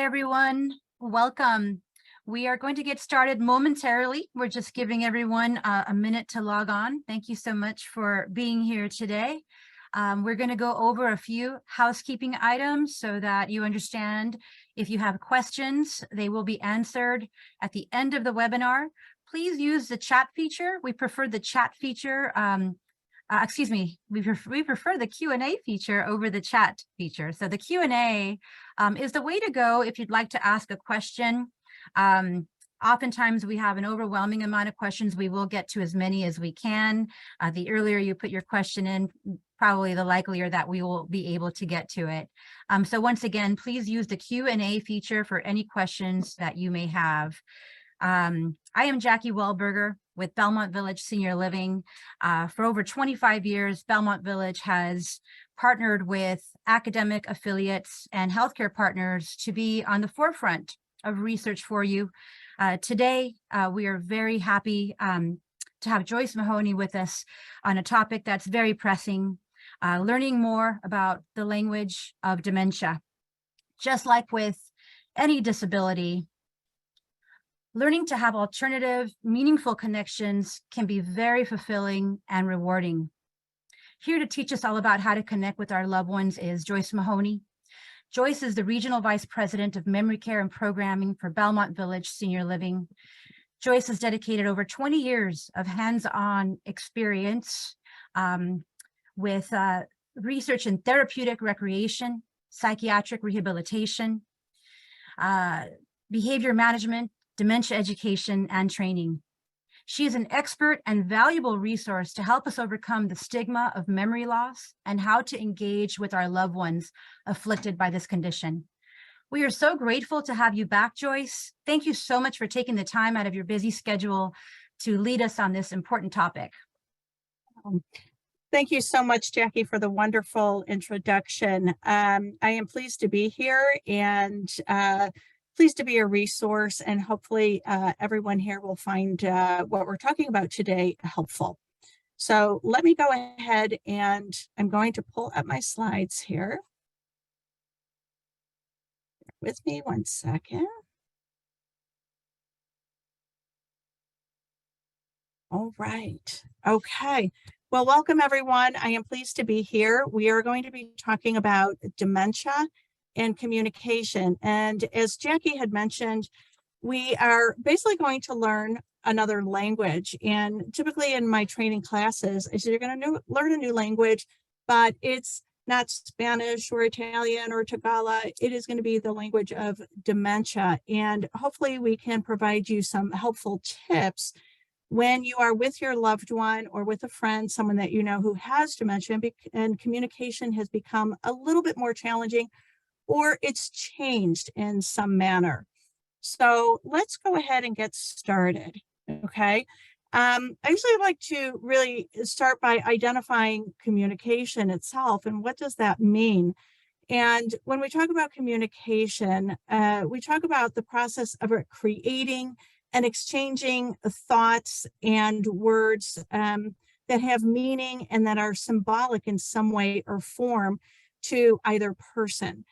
everyone. Welcome. We are going to get started momentarily. We're just giving everyone a minute to log on. Thank you so much for being here today. We're going to go over a few housekeeping items so that you understand if you have questions, they will be answered at the end of the webinar. Please use the chat feature. We prefer the chat feature. We prefer the Q&A feature over the chat feature. So the Q&A is the way to go if you'd like to ask a question. Oftentimes we have an overwhelming amount of questions. We will get to as many as we can. The earlier you put your question in, probably the likelier that we will be able to get to it. So once again, please use the Q&A feature for any questions that you may have. I am Jackie Wellberger with Belmont Village Senior Living. For over 25 years, Belmont Village has partnered with academic affiliates and healthcare partners to be on the forefront of research for you. Today, we are very happy to have Joyce Mahoney with us on a topic that's very pressing, learning more about the language of dementia. Just like with any disability, learning to have alternative, meaningful connections can be very fulfilling and rewarding. Here to teach us all about how to connect with our loved ones is Joyce Mahoney. Joyce is the Regional Vice President of Memory Care and Programming for Belmont Village Senior Living. Joyce has dedicated over 20 years of hands-on experience with research in therapeutic recreation, psychiatric rehabilitation, behavior management, dementia education, and training. She is an expert and valuable resource to help us overcome the stigma of memory loss and how to engage with our loved ones afflicted by this condition. We are so grateful to have you back, Joyce. Thank you so much for taking the time out of your busy schedule to lead us on this important topic. Thank you so much, Jackie, for the wonderful introduction. I am pleased to be here and pleased to be a resource, and hopefully everyone here will find what we're talking about today helpful. So let me go ahead and I'm going to pull up my slides here. Bear with me one second. All right. Okay. Well, welcome everyone. I am pleased to be here. We are going to be talking about dementia and communication. And as Jackie had mentioned, we are basically going to learn another language. And typically in my training classes, I say you're going to learn a new language, but it's not Spanish or Italian or Tagalog. It is going to be the language of dementia. And hopefully we can provide you some helpful tips when you are with your loved one or with a friend, someone that you know who has dementia, and communication has become a little bit more challenging, or it's changed in some manner. So let's go ahead and get started, okay? I usually like to really start by identifying communication itself and what does that mean? And when we talk about communication, we talk about the process of creating and exchanging thoughts and words that have meaning and that are symbolic in some way or form to either person.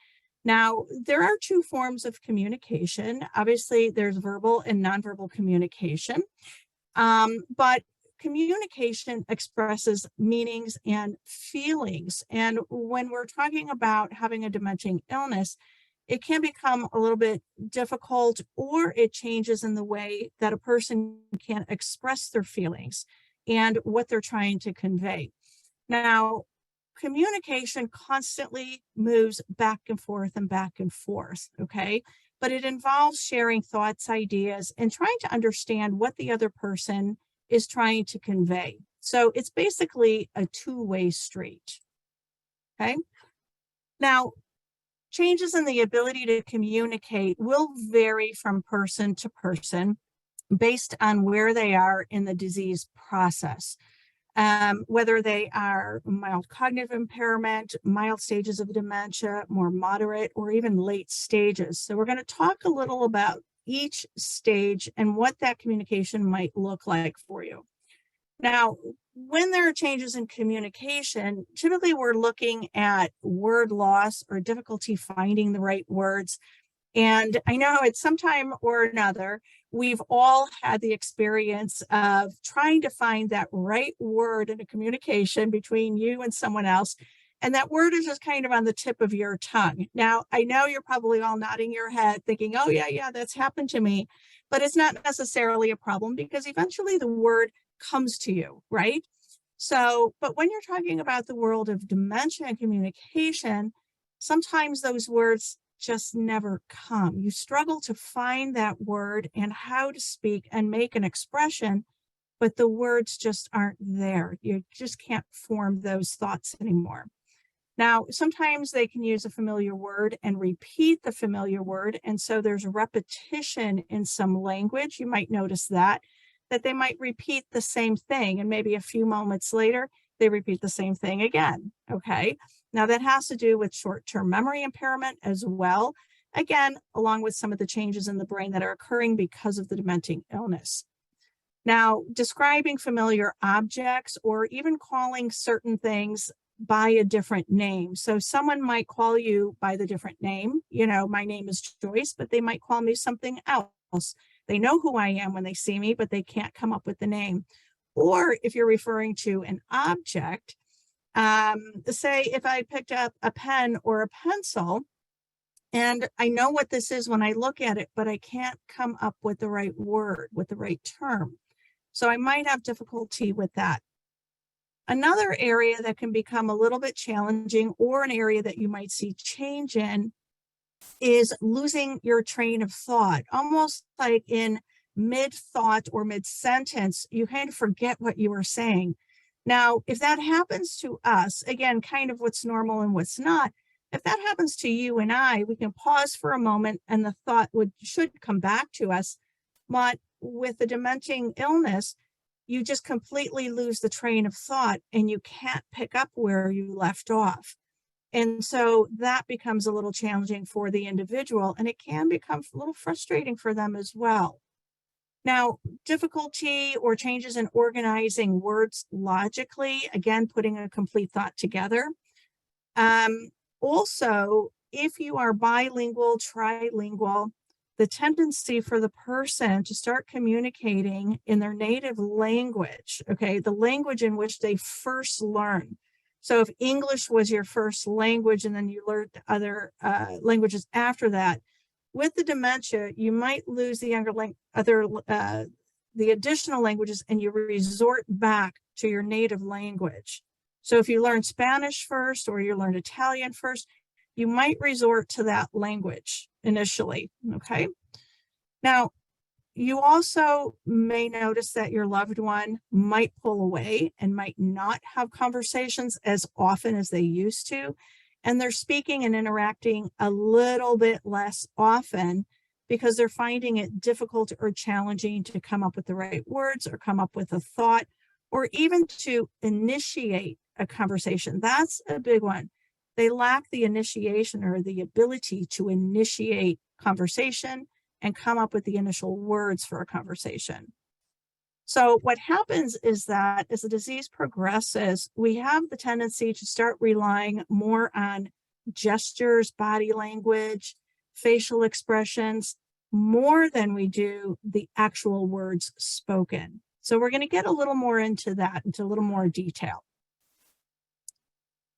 Now, there are two forms of communication. Obviously, there's verbal and nonverbal communication, but communication expresses meanings and feelings. And when we're talking about having a dementia illness, it can become a little bit difficult, or it changes in the way that a person can express their feelings and what they're trying to convey. Now, communication constantly moves back and forth, okay? But it involves sharing thoughts, ideas, and trying to understand what the other person is trying to convey. So it's basically a two-way street, okay? Now, changes in the ability to communicate will vary from person to person based on where they are in the disease process. Whether they are mild cognitive impairment, mild stages of dementia, more moderate, or even late stages. So we're going to talk a little about each stage and what that communication might look like for you. Now, when there are changes in communication, typically we're looking at word loss or difficulty finding the right words. And I know at some time or another, we've all had the experience of trying to find that right word in a communication between you and someone else. And that word is just kind of on the tip of your tongue. Now, I know you're probably all nodding your head thinking, oh, yeah, that's happened to me. But it's not necessarily a problem because eventually the word comes to you, right? So, but when you're talking about the world of dementia and communication, sometimes those words just never come. You struggle to find that word and how to speak and make an expression, but the words just aren't there. You just can't form those thoughts anymore. Now, sometimes they can use a familiar word and repeat the familiar word. And so there's repetition in some language. You might notice that they might repeat the same thing. And maybe a few moments later, they repeat the same thing again. Okay. Now that has to do with short-term memory impairment as well. Again, along with some of the changes in the brain that are occurring because of the dementing illness. Now, describing familiar objects or even calling certain things by a different name. So someone might call you by the different name. You know, my name is Joyce, but they might call me something else. They know who I am when they see me, but they can't come up with the name. Or if you're referring to an object, say if I picked up a pen or a pencil, and I know what this is when I look at it, but I can't come up with the right word, with the right term. So I might have difficulty with that. Another area that can become a little bit challenging, or an area that you might see change in, is losing your train of thought, almost like in mid-thought or mid-sentence, you kind of forget what you were saying. Now, if that happens to us, again, kind of what's normal and what's not, if that happens to you and I, we can pause for a moment and the thought should come back to us. But with the dementing illness, you just completely lose the train of thought and you can't pick up where you left off. And so that becomes a little challenging for the individual, and it can become a little frustrating for them as well. Now, difficulty or changes in organizing words logically, again, putting a complete thought together. Also, if you are bilingual, trilingual, the tendency for the person to start communicating in their native language, okay, the language in which they first learn. So if English was your first language and then you learned other languages after that, with the dementia, you might lose the the additional languages and you resort back to your native language. So if you learn Spanish first or you learn Italian first, you might resort to that language initially, okay? Now, you also may notice that your loved one might pull away and might not have conversations as often as they used to, and they're speaking and interacting a little bit less often because they're finding it difficult or challenging to come up with the right words or come up with a thought or even to initiate a conversation. That's a big one. They lack the initiation or the ability to initiate conversation and come up with the initial words for a conversation. So what happens is that as the disease progresses, we have the tendency to start relying more on gestures, body language, facial expressions, more than we do the actual words spoken. So we're going to get a little more into that, into a little more detail.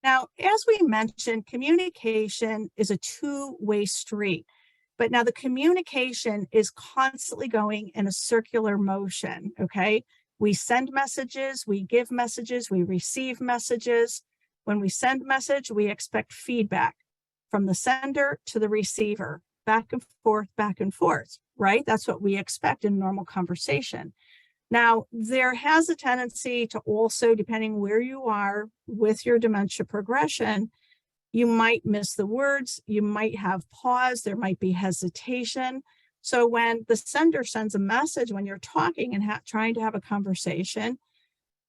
Now, as we mentioned, communication is a two-way street. But now the communication is constantly going in a circular motion, okay? We send messages, we give messages, we receive messages. When we send message, we expect feedback from the sender to the receiver, back and forth, right? That's what we expect in normal conversation. Now, there has a tendency to also, depending where you are with your dementia progression, you might miss the words, you might have pause, there might be hesitation. So when the sender sends a message, when you're talking and trying to have a conversation,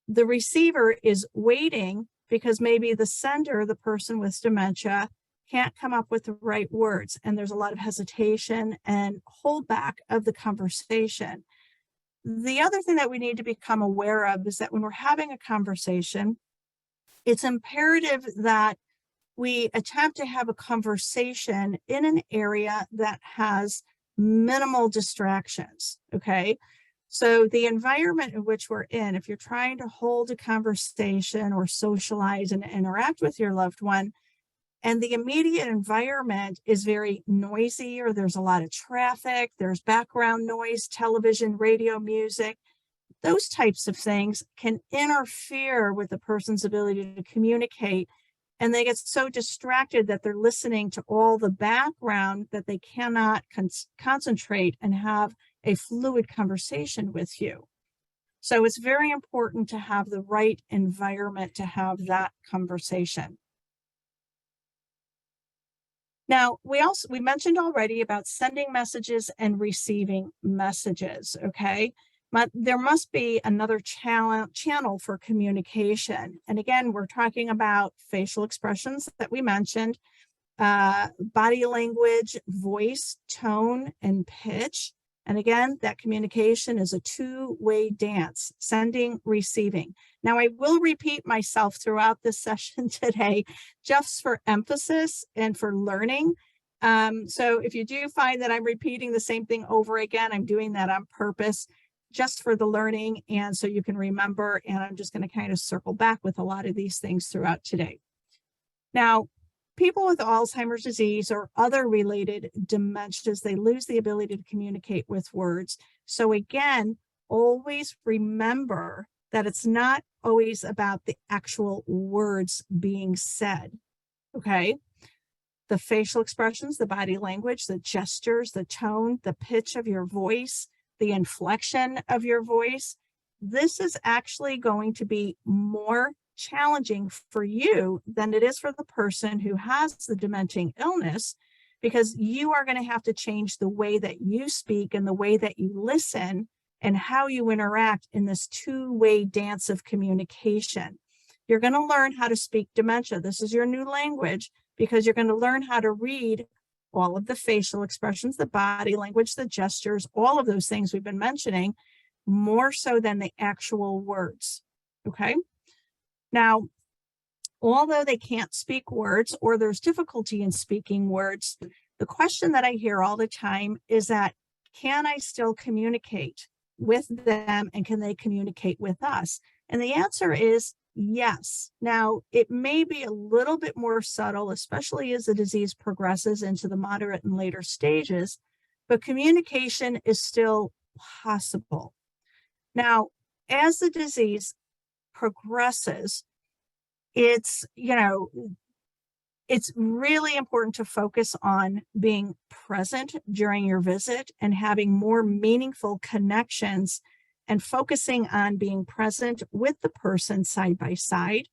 the receiver is waiting because maybe the sender, the person with dementia, can't come up with the right words. And there's a lot of hesitation and holdback of the conversation. The other thing that we need to become aware of is that when we're having a conversation, it's imperative that we attempt to have a conversation in an area that has minimal distractions, okay? So the environment in which we're in, if you're trying to hold a conversation or socialize and interact with your loved one, and the immediate environment is very noisy, or there's a lot of traffic, there's background noise, television, radio, music, those types of things can interfere with the person's ability to communicate. And they get so distracted that they're listening to all the background that they cannot concentrate and have a fluid conversation with you. So it's very important to have the right environment to have that conversation. Now, we mentioned already about sending messages and receiving messages, okay? But there must be another channel for communication. And again, we're talking about facial expressions that we mentioned, body language, voice, tone, and pitch. And again, that communication is a two-way dance, sending, receiving. Now, I will repeat myself throughout this session today, just for emphasis and for learning. So if you do find that I'm repeating the same thing over again, I'm doing that on purpose, just for the learning, and so you can remember. And I'm just going to kind of circle back with a lot of these things throughout today. Now, people with Alzheimer's disease or other related dementias, they lose the ability to communicate with words. So again, always remember that it's not always about the actual words being said, okay? The facial expressions, the body language, the gestures, the tone, the pitch of your voice, the inflection of your voice, this is actually going to be more challenging for you than it is for the person who has the dementing illness, because you are going to have to change the way that you speak and the way that you listen and how you interact in this two-way dance of communication. You're going to learn how to speak dementia. This is your new language, because you're going to learn how to read all of the facial expressions, the body language, the gestures, all of those things we've been mentioning, more so than the actual words, okay? Now, although they can't speak words or there's difficulty in speaking words, the question that I hear all the time is that, can I still communicate with them and can they communicate with us? And the answer is yes. Now, it may be a little bit more subtle, especially as the disease progresses into the moderate and later stages, but communication is still possible. Now, as the disease progresses, it's really important to focus on being present during your visit and having more meaningful connections and focusing on being present with the person side by side,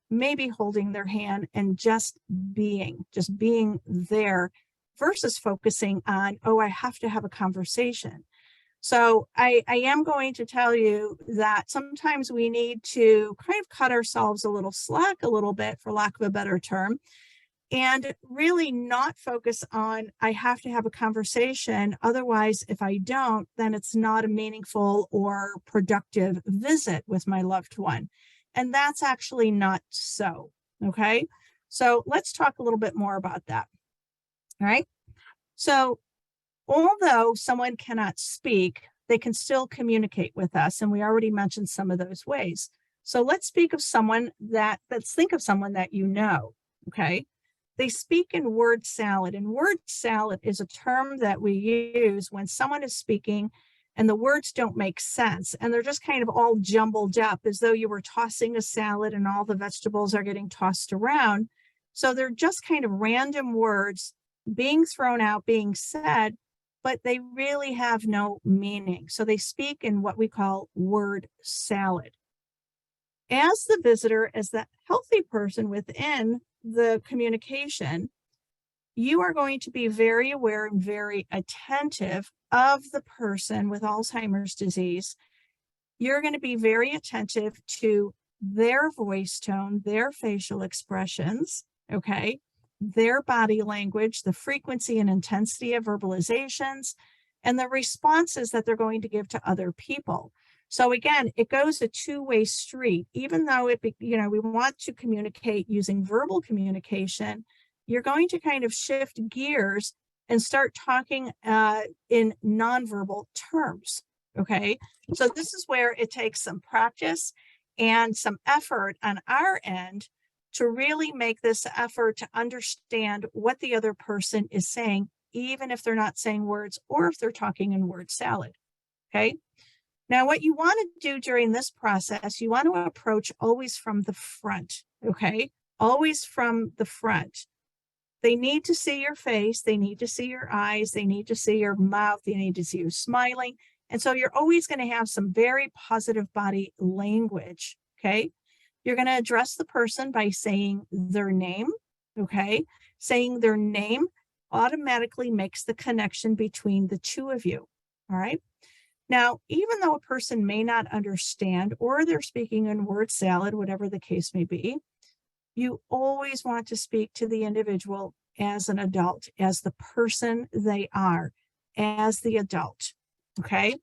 maybe holding their hand and just being there versus focusing on, oh, I have to have a conversation. So I am going to tell you that sometimes we need to kind of cut ourselves a little slack a little bit, for lack of a better term, and really not focus on, I have to have a conversation. Otherwise, if I don't, then it's not a meaningful or productive visit with my loved one. And that's actually not so, okay? So let's talk a little bit more about that, all right? So although someone cannot speak, they can still communicate with us. And we already mentioned some of those ways. So let's think of someone that you know, okay? They speak in word salad. And word salad is a term that we use when someone is speaking and the words don't make sense. And they're just kind of all jumbled up, as though you were tossing a salad and all the vegetables are getting tossed around. So they're just kind of random words being thrown out, being said, but they really have no meaning. So they speak in what we call word salad. As the visitor, as the healthy person within the communication, you are going to be very aware and very attentive of the person with Alzheimer's disease. You're going to be very attentive to their voice tone, their facial expressions, okay? Their body language, the frequency and intensity of verbalizations, and the responses that they're going to give to other people. So again, it goes a two-way street. Even though we want to communicate using verbal communication, you're going to kind of shift gears and start talking in nonverbal terms. Okay, so this is where it takes some practice and some effort on our end to really make this effort to understand what the other person is saying, even if they're not saying words or if they're talking in word salad. Okay. Now, what you want to do during this process, you want to approach always from the front. Okay. Always from the front. They need to see your face. They need to see your eyes. They need to see your mouth. They need to see you smiling. And so you're always going to have some very positive body language. Okay. You're going to address the person by saying their name. Okay. Saying their name automatically makes the connection between the two of you. All right. Now, even though a person may not understand or they're speaking in word salad, whatever the case may be, you always want to speak to the individual as an adult, as the person they are, as the adult. Okay.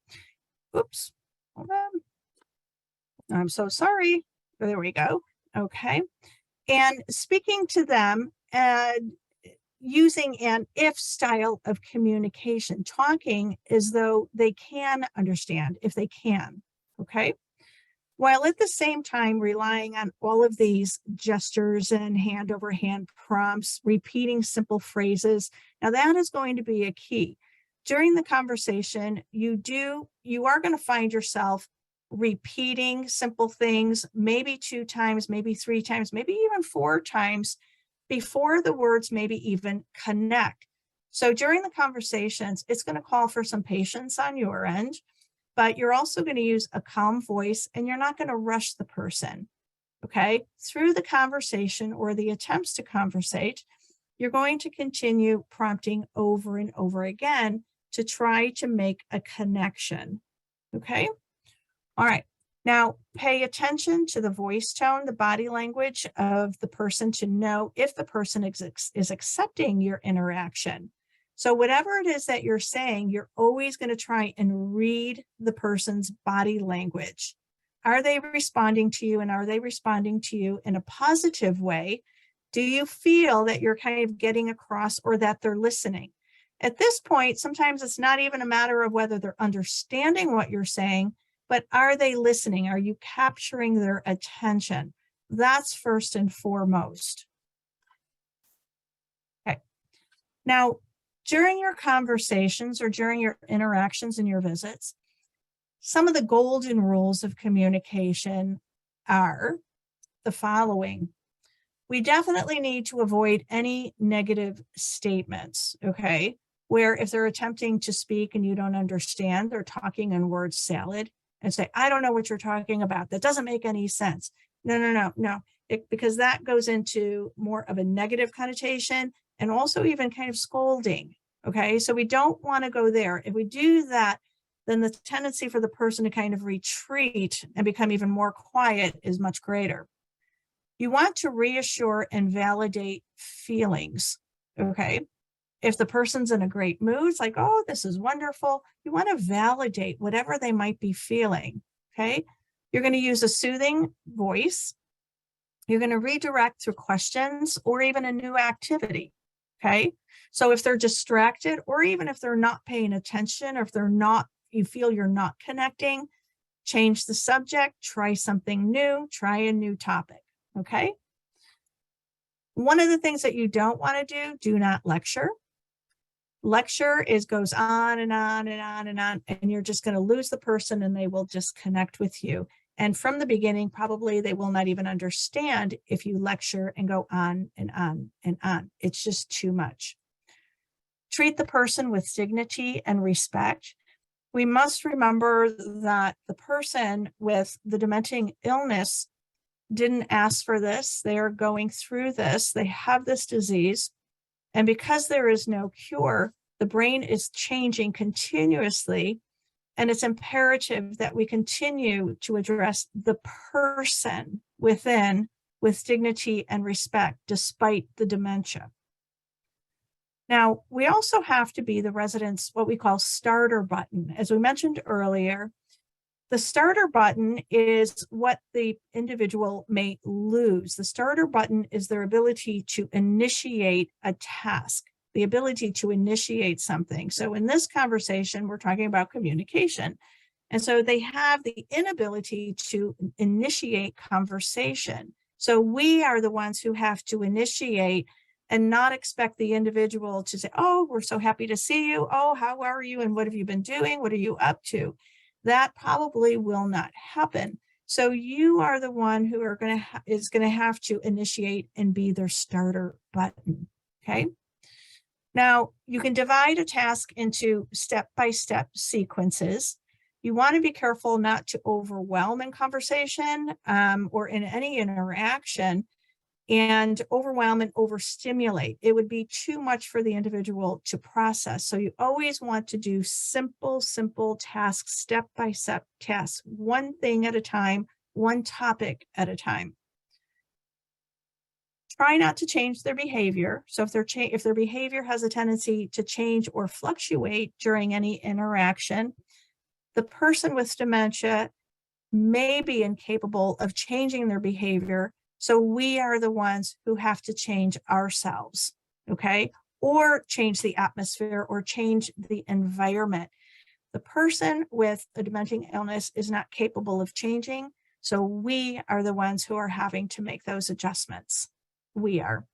Oops. Hold on. I'm so sorry. There we go. Okay. And speaking to them using an if style of communication, talking as though they can understand, if they can. Okay. While at the same time relying on all of these gestures and hand over hand prompts, repeating simple phrases. Now that is going to be a key. During the conversation, you are going to find yourself repeating simple things, maybe 2 times, maybe 3 times, maybe even 4 times before the words maybe even connect. So during the conversations, it's going to call for some patience on your end, but you're also going to use a calm voice and you're not going to rush the person. Okay. Through the conversation or the attempts to conversate, you're going to continue prompting over and over again to try to make a connection. Okay. All right. Now, pay attention to the voice tone, the body language of the person to know if the person is accepting your interaction. So whatever it is that you're saying, you're always going to try and read the person's body language. Are they responding to you, and are they responding to you in a positive way? Do you feel that you're kind of getting across or that they're listening? At this point, sometimes it's not even a matter of whether they're understanding what you're saying, but are they listening? Are you capturing their attention? That's first and foremost. Okay. Now, during your conversations or during your interactions and your visits, some of the golden rules of communication are the following. We definitely need to avoid any negative statements, okay? Where if they're attempting to speak and you don't understand, they're talking in word salad and say, I don't know what you're talking about. That doesn't make any sense. No. Because that goes into more of a negative connotation and also even kind of scolding, okay? So we don't want to go there. If we do that, then the tendency for the person to kind of retreat and become even more quiet is much greater. You want to reassure and validate feelings, okay? If the person's in a great mood, it's like, oh, this is wonderful. You want to validate whatever they might be feeling, okay? You're going to use a soothing voice. You're going to redirect through questions or even a new activity, okay? So if they're distracted or even if they're not paying attention or if you feel you're not connecting, change the subject, try something new, try a new topic, okay? One of the things that you don't want to do not lecture. Lecture goes on and on and on and on, and you're just going to lose the person and they will disconnect with you. And from the beginning, probably they will not even understand if you lecture and go on and on and on. It's just too much. Treat the person with dignity and respect. We must remember that the person with the dementing illness didn't ask for this. They are going through this. They have this disease. And because there is no cure, the brain is changing continuously. And it's imperative that we continue to address the person within with dignity and respect, despite the dementia. Now, we also have to be the resident's what we call starter button. As we mentioned earlier, the starter button is what the individual may lose. The starter button is their ability to initiate a task, the ability to initiate something. So in this conversation, we're talking about communication. And so they have the inability to initiate conversation. So we are the ones who have to initiate and not expect the individual to say, oh, we're so happy to see you. Oh, how are you? And what have you been doing? What are you up to? That probably will not happen. So you are the one who are is going to have to initiate and be their starter button. Okay. Now you can divide a task into step-by-step sequences. You want to be careful not to overwhelm in conversation or in any interaction and overwhelm and overstimulate. It would be too much for the individual to process. So you always want to do simple tasks, step-by-step tasks, one thing at a time, one topic at a time. Try not to change their behavior. So if their behavior has a tendency to change or fluctuate during any interaction, the person with dementia may be incapable of changing their behavior. So we are the ones who have to change ourselves, okay? Or change the atmosphere or change the environment. The person with a dementing illness is not capable of changing. So we are the ones who are having to make those adjustments. We are.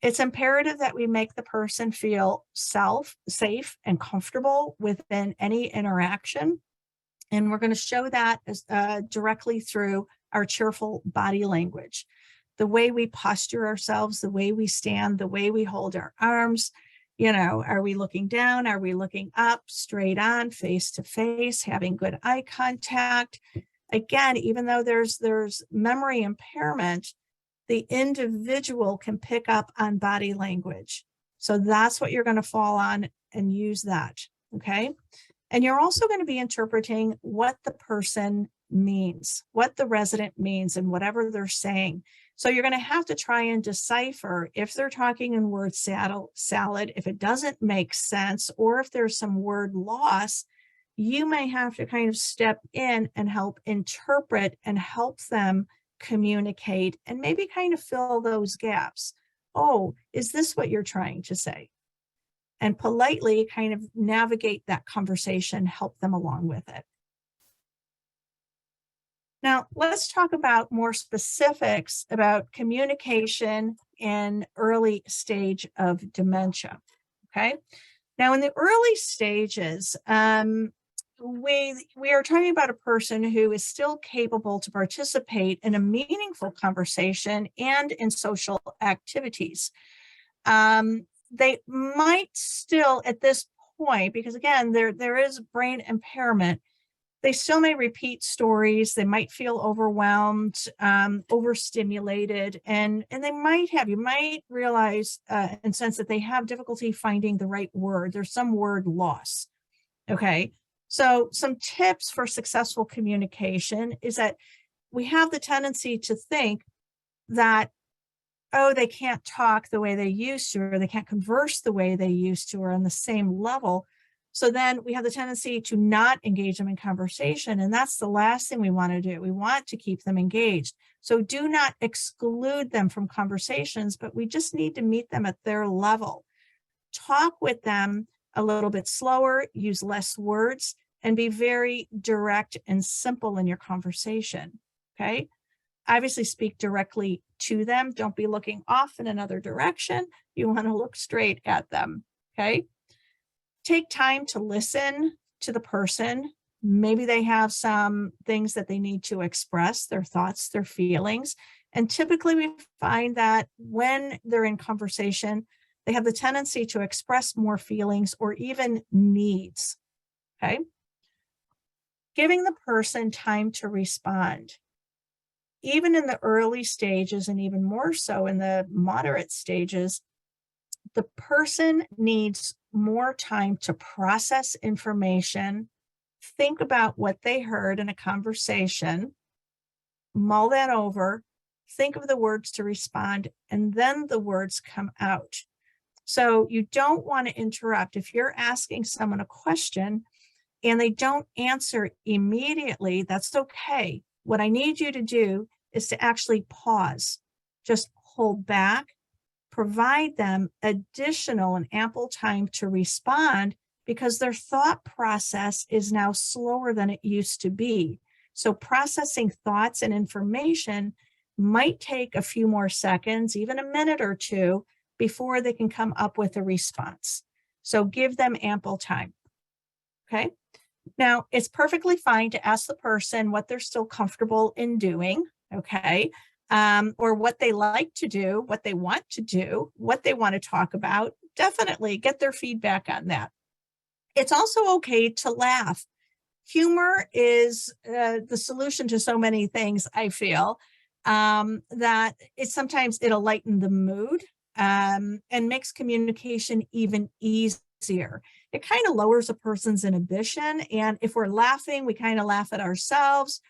It's imperative that we make the person feel safe and comfortable within any interaction. And we're going to show that as, directly through our cheerful body language. The way we posture ourselves, the way we stand, the way we hold our arms. You know, are we looking down? Are we looking up, straight on, face to face, having good eye contact? Again, even though there's memory impairment, the individual can pick up on body language. So that's what you're going to fall on and use that, okay? And you're also going to be interpreting what the person means, what the resident means, and whatever they're saying. So you're going to have to try and decipher if they're talking in word salad, if it doesn't make sense, or if there's some word loss, you may have to kind of step in and help interpret and help them communicate and maybe kind of fill those gaps. Oh, is this what you're trying to say? And politely kind of navigate that conversation, help them along with it. Now, let's talk about more specifics about communication in early stage of dementia, okay? Now, in the early stages, we are talking about a person who is still capable to participate in a meaningful conversation and in social activities. They might still at this point, because again, there is brain impairment, they still may repeat stories, they might feel overwhelmed, overstimulated, and you might realize and sense that they have difficulty finding the right word. There's some word loss, okay? So some tips for successful communication is that we have the tendency to think that, oh, they can't talk the way they used to, or they can't converse the way they used to, or on the same level. So then we have the tendency to not engage them in conversation. And that's the last thing we want to do. We want to keep them engaged. So do not exclude them from conversations, but we just need to meet them at their level. Talk with them a little bit slower, use less words, and be very direct and simple in your conversation, okay? Obviously speak directly to them. Don't be looking off in another direction. You want to look straight at them, okay? Take time to listen to the person. Maybe they have some things that they need to express, their thoughts, their feelings. And typically we find that when they're in conversation, they have the tendency to express more feelings or even needs, okay? Giving the person time to respond. Even in the early stages, and even more so in the moderate stages, the person needs more time to process information, think about what they heard in a conversation, mull that over, think of the words to respond, and then the words come out. So you don't want to interrupt. If you're asking someone a question and they don't answer immediately, that's okay. What I need you to do is to actually pause, just hold back, provide them additional and ample time to respond because their thought process is now slower than it used to be. So processing thoughts and information might take a few more seconds, even a minute or two, before they can come up with a response. So give them ample time. Okay. Now, it's perfectly fine to ask the person what they're still comfortable in doing. Okay. Or what they like to do, what they want to do, what they want to talk about. Definitely get their feedback on that. It's also okay to laugh. Humor is the solution to so many things, I feel, that sometimes it'll lighten the mood and makes communication even easier. It kind of lowers a person's inhibition. And if we're laughing, we kind of laugh at ourselves.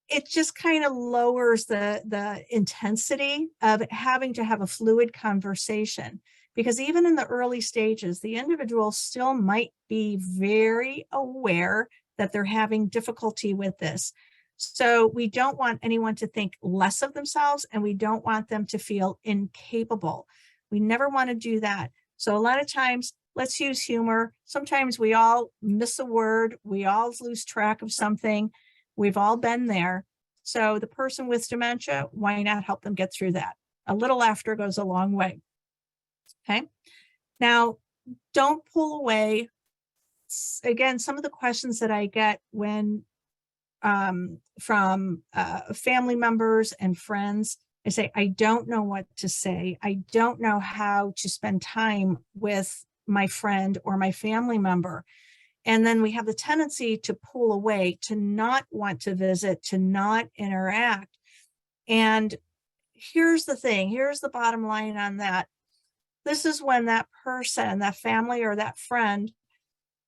It just kind of lowers the intensity of having to have a fluid conversation. Because even in the early stages, the individual still might be very aware that they're having difficulty with this. So we don't want anyone to think less of themselves, and we don't want them to feel incapable. We never want to do that. So a lot of times, let's use humor. Sometimes we all miss a word. We all lose track of something. We've all been there. So the person with dementia, why not help them get through that? A little laughter goes a long way. Okay. Now, don't pull away. Again, some of the questions that I get when from family members and friends, I say, I don't know what to say. I don't know how to spend time with my friend or my family member. And then we have the tendency to pull away, to not want to visit, to not interact. And here's the thing, here's the bottom line on that. This is when that person, that family or that friend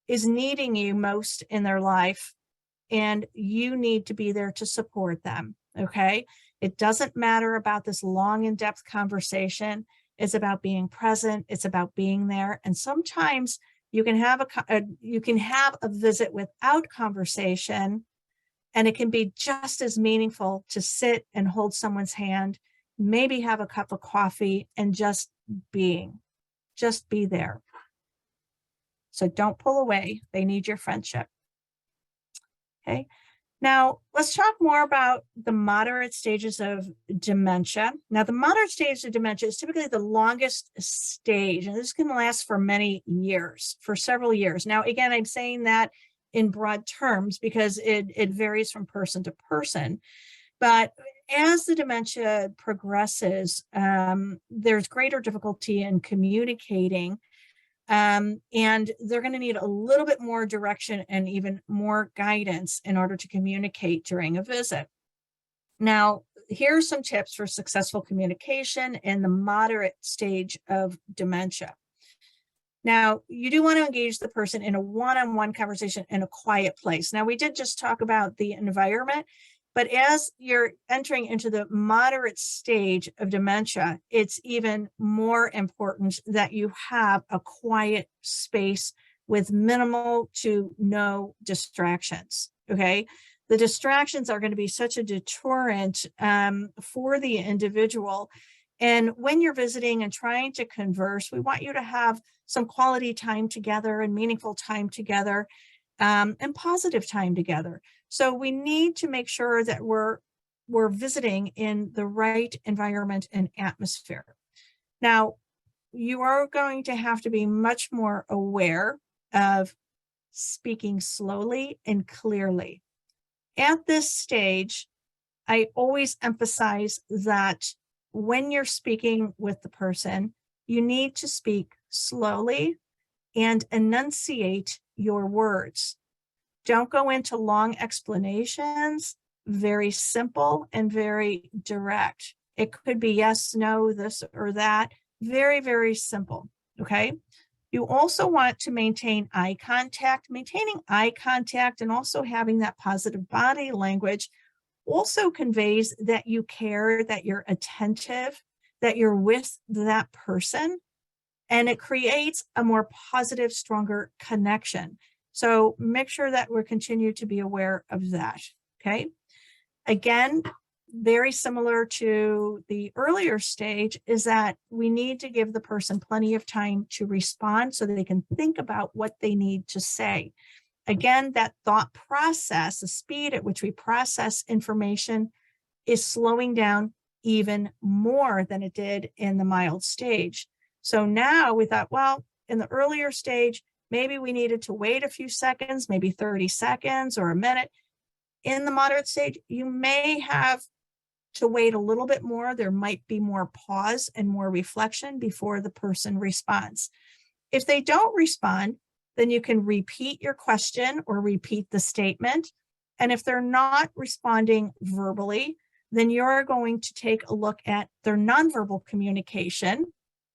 is needing you most in their life, and you need to be there to support them, okay? It doesn't matter about this long in-depth conversation. It's about being present. It's about being there. And sometimes you can have a visit without conversation, and it can be just as meaningful to sit and hold someone's hand, maybe have a cup of coffee, and just be there. So don't pull away. They need your friendship. Okay. Now, let's talk more about the moderate stages of dementia. Now, the moderate stage of dementia is typically the longest stage, and this can last for many years, for several years. Now, again, I'm saying that in broad terms because it varies from person to person. But as the dementia progresses, there's greater difficulty in communicating. And they're going to need a little bit more direction and even more guidance in order to communicate during a visit. Now, here's some tips for successful communication in the moderate stage of dementia. Now, you do want to engage the person in a one-on-one conversation in a quiet place. Now, we did just talk about the environment, but as you're entering into the moderate stage of dementia, it's even more important that you have a quiet space with minimal to no distractions, okay? The distractions are going to be such a deterrent for the individual. And when you're visiting and trying to converse, we want you to have some quality time together and meaningful time together and positive time together. So we need to make sure that we're visiting in the right environment and atmosphere. Now, you are going to have to be much more aware of speaking slowly and clearly. At this stage, I always emphasize that when you're speaking with the person, you need to speak slowly and enunciate your words. Don't go into long explanations, very simple and very direct. It could be yes, no, this or that, very, very simple, okay? You also want to maintain eye contact. Maintaining eye contact and also having that positive body language also conveys that you care, that you're attentive, that you're with that person. and it creates a more positive, stronger connection. So make sure that we're continue to be aware of that. Okay. Again, very similar to the earlier stage is that we need to give the person plenty of time to respond so that they can think about what they need to say. Again, that thought process, the speed at which we process information is slowing down even more than it did in the mild stage. So now we thought, well, in the earlier stage, maybe we needed to wait a few seconds, maybe 30 seconds or a minute. In the moderate stage, you may have to wait a little bit more. There might be more pause and more reflection before the person responds. If they don't respond, then you can repeat your question or repeat the statement. And if they're not responding verbally, then you're going to take a look at their nonverbal communication.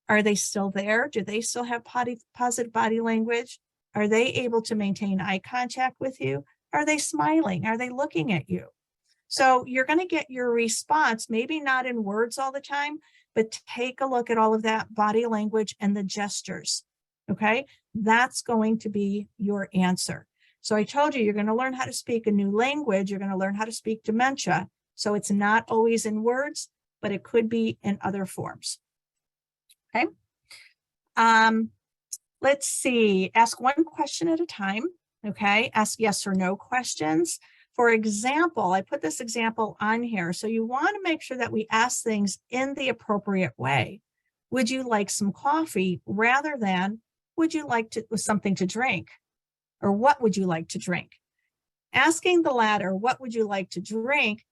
Are they still there? Do they still have positive body language? Are they able to maintain eye contact with you? Are they smiling? Are they looking at you? So you're going to get your response, maybe not in words all the time, but take a look at all of that body language and the gestures. Okay, that's going to be your answer. So I told you, you're going to learn how to speak a new language. You're going to learn how to speak dementia. So it's not always in words, but it could be in other forms. Okay. Let's see. Ask one question at a time. Okay. Ask yes or no questions. For example, I put this example on here. So you want to make sure that we ask things in the appropriate way. Would you like some coffee rather than would you like something to drink? Or what would you like to drink? Asking the latter, what would you like to drink,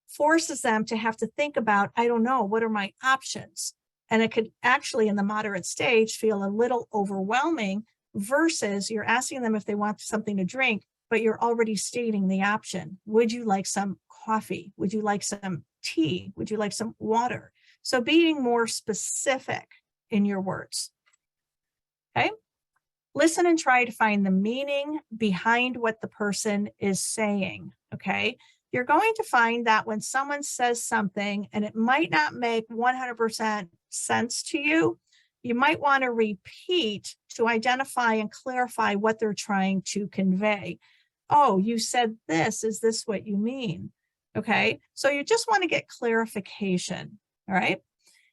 forces them to have to think about, I don't know, what are my options? And it could actually, in the moderate stage, feel a little overwhelming versus you're asking them if they want something to drink, but you're already stating the option. Would you like some coffee? Would you like some tea? Would you like some water? So being more specific in your words. Okay. Listen and try to find the meaning behind what the person is saying. Okay. You're going to find that when someone says something and it might not make 100% sense to you, you might want to repeat to identify and clarify what they're trying to convey. Oh, you said this. Is this what you mean? Okay. So you just want to get clarification. All right.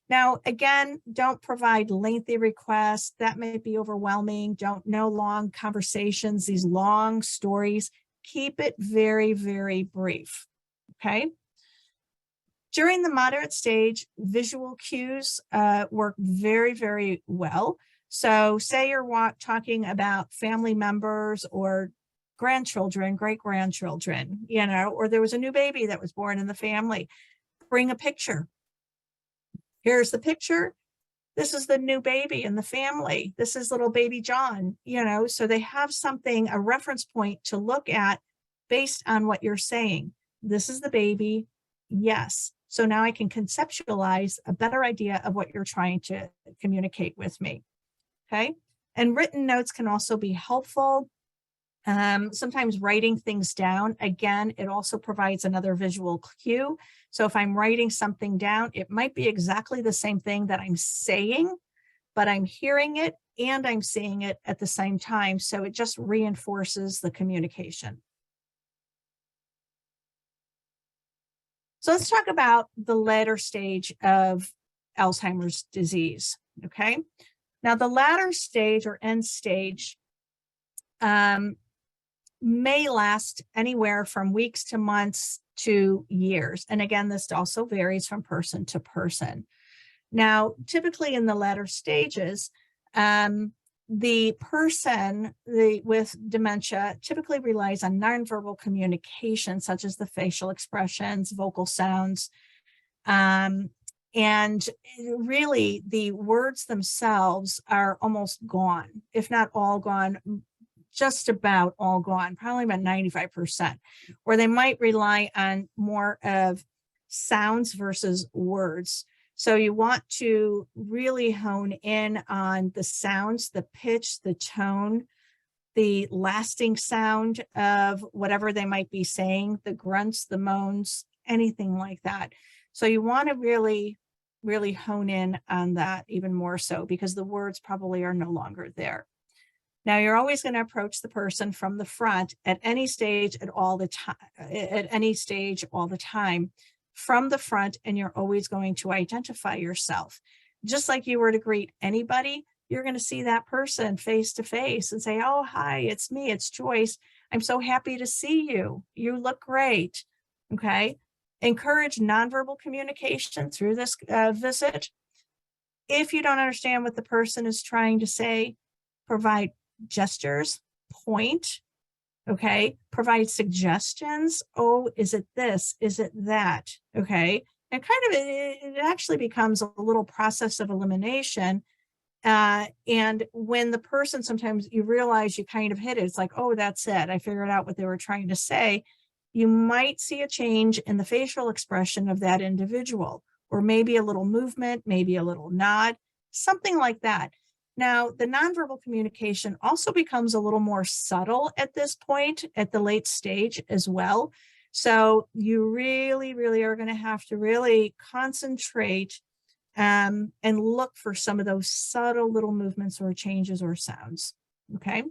Now, again, don't provide lengthy requests. That may be overwhelming. No long conversations, these long stories. Keep it very, very brief. Okay. During the moderate stage, visual cues work very, very well. So say you're talking about family members or grandchildren, great-grandchildren, or there was a new baby that was born in the family. Bring a picture. Here's the picture. This is the new baby in the family. This is little baby John, so they have something, a reference point to look at based on what you're saying. This is the baby. Yes. So now I can conceptualize a better idea of what you're trying to communicate with me. Okay. And written notes can also be helpful. Sometimes writing things down, again, it also provides another visual cue. So if I'm writing something down, it might be exactly the same thing that I'm saying, but I'm hearing it and I'm seeing it at the same time. So it just reinforces the communication. So let's talk about the latter stage of Alzheimer's disease. Okay. Now the latter stage or end stage may last anywhere from weeks to months to years. And again, this also varies from person to person. Now, typically in the latter stages, the person with dementia typically relies on nonverbal communication, such as the facial expressions, vocal sounds, and really the words themselves are almost gone, if not all gone, just about all gone, probably about 95%, where they might rely on more of sounds versus words. So you want to really hone in on the sounds, the pitch, the tone, the lasting sound of whatever they might be saying, the grunts, the moans, anything like that. So you want to really really hone in on that even more so, because the words probably are no longer there. Now, you're always going to approach the person from the front at any stage all the time from the front, and you're always going to identify yourself. Just like you were to greet anybody, you're going to see that person face to face and say, "Oh, hi, it's me, it's Joyce. I'm so happy to see you. You look great." Okay. Encourage nonverbal communication through this visit. If you don't understand what the person is trying to say, provide gestures, point, okay, provide suggestions. "Oh, is it this? Is it that?" Okay. And kind of it actually becomes a little process of elimination. And when the person, sometimes you realize you kind of hit it, it's like, "Oh, that's it. I figured out what they were trying to say." You might see a change in the facial expression of that individual, or maybe a little movement, maybe a little nod, something like that. Now, the nonverbal communication also becomes a little more subtle at this point, at the late stage as well. So you really, really are going to have to really concentrate and look for some of those subtle little movements or changes or sounds. Okay.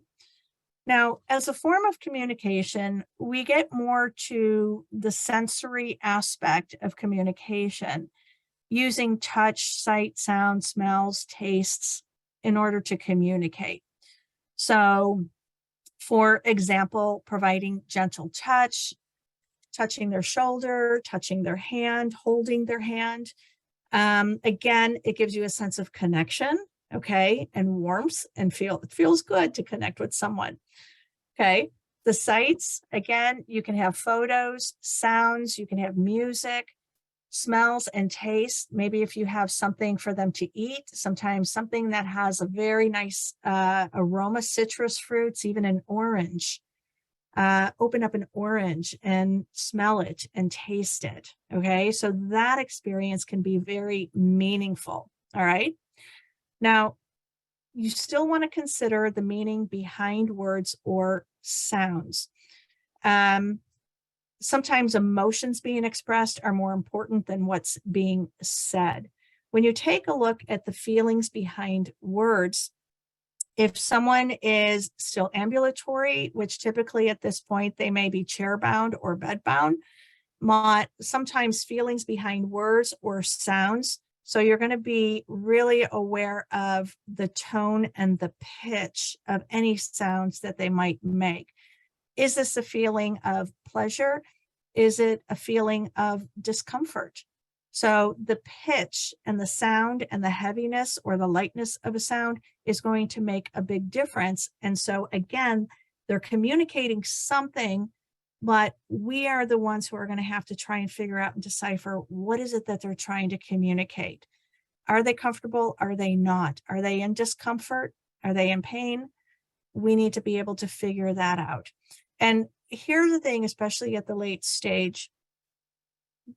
Now, as a form of communication, we get more to the sensory aspect of communication, using touch, sight, sound, smells, tastes in order to communicate. So, for example, providing gentle touch, touching their shoulder, touching their hand, holding their hand. Again, it gives you a sense of connection, okay, and warmth, and it feels good to connect with someone. Okay. The sights, again, you can have photos, sounds, you can have music, smells, and tastes. Maybe if you have something for them to eat, sometimes something that has a very nice aroma, citrus fruits, even an orange. Open up an orange and smell it and taste it. Okay. So that experience can be very meaningful. All right. Now, you still want to consider the meaning behind words or sounds. Sometimes emotions being expressed are more important than what's being said. When you take a look at the feelings behind words, if someone is still ambulatory, which typically at this point they may be chair-bound or bed-bound, sometimes feelings behind words or sounds. So you're going to be really aware of the tone and the pitch of any sounds that they might make. Is this a feeling of pleasure? Is it a feeling of discomfort? So the pitch and the sound and the heaviness or the lightness of a sound is going to make a big difference. And so again, they're communicating something, but we are the ones who are going to have to try and figure out and decipher what is it that they're trying to communicate. Are they comfortable? Are they not? Are they in discomfort? Are they in pain? We need to be able to figure that out. And here's the thing, especially at the late stage,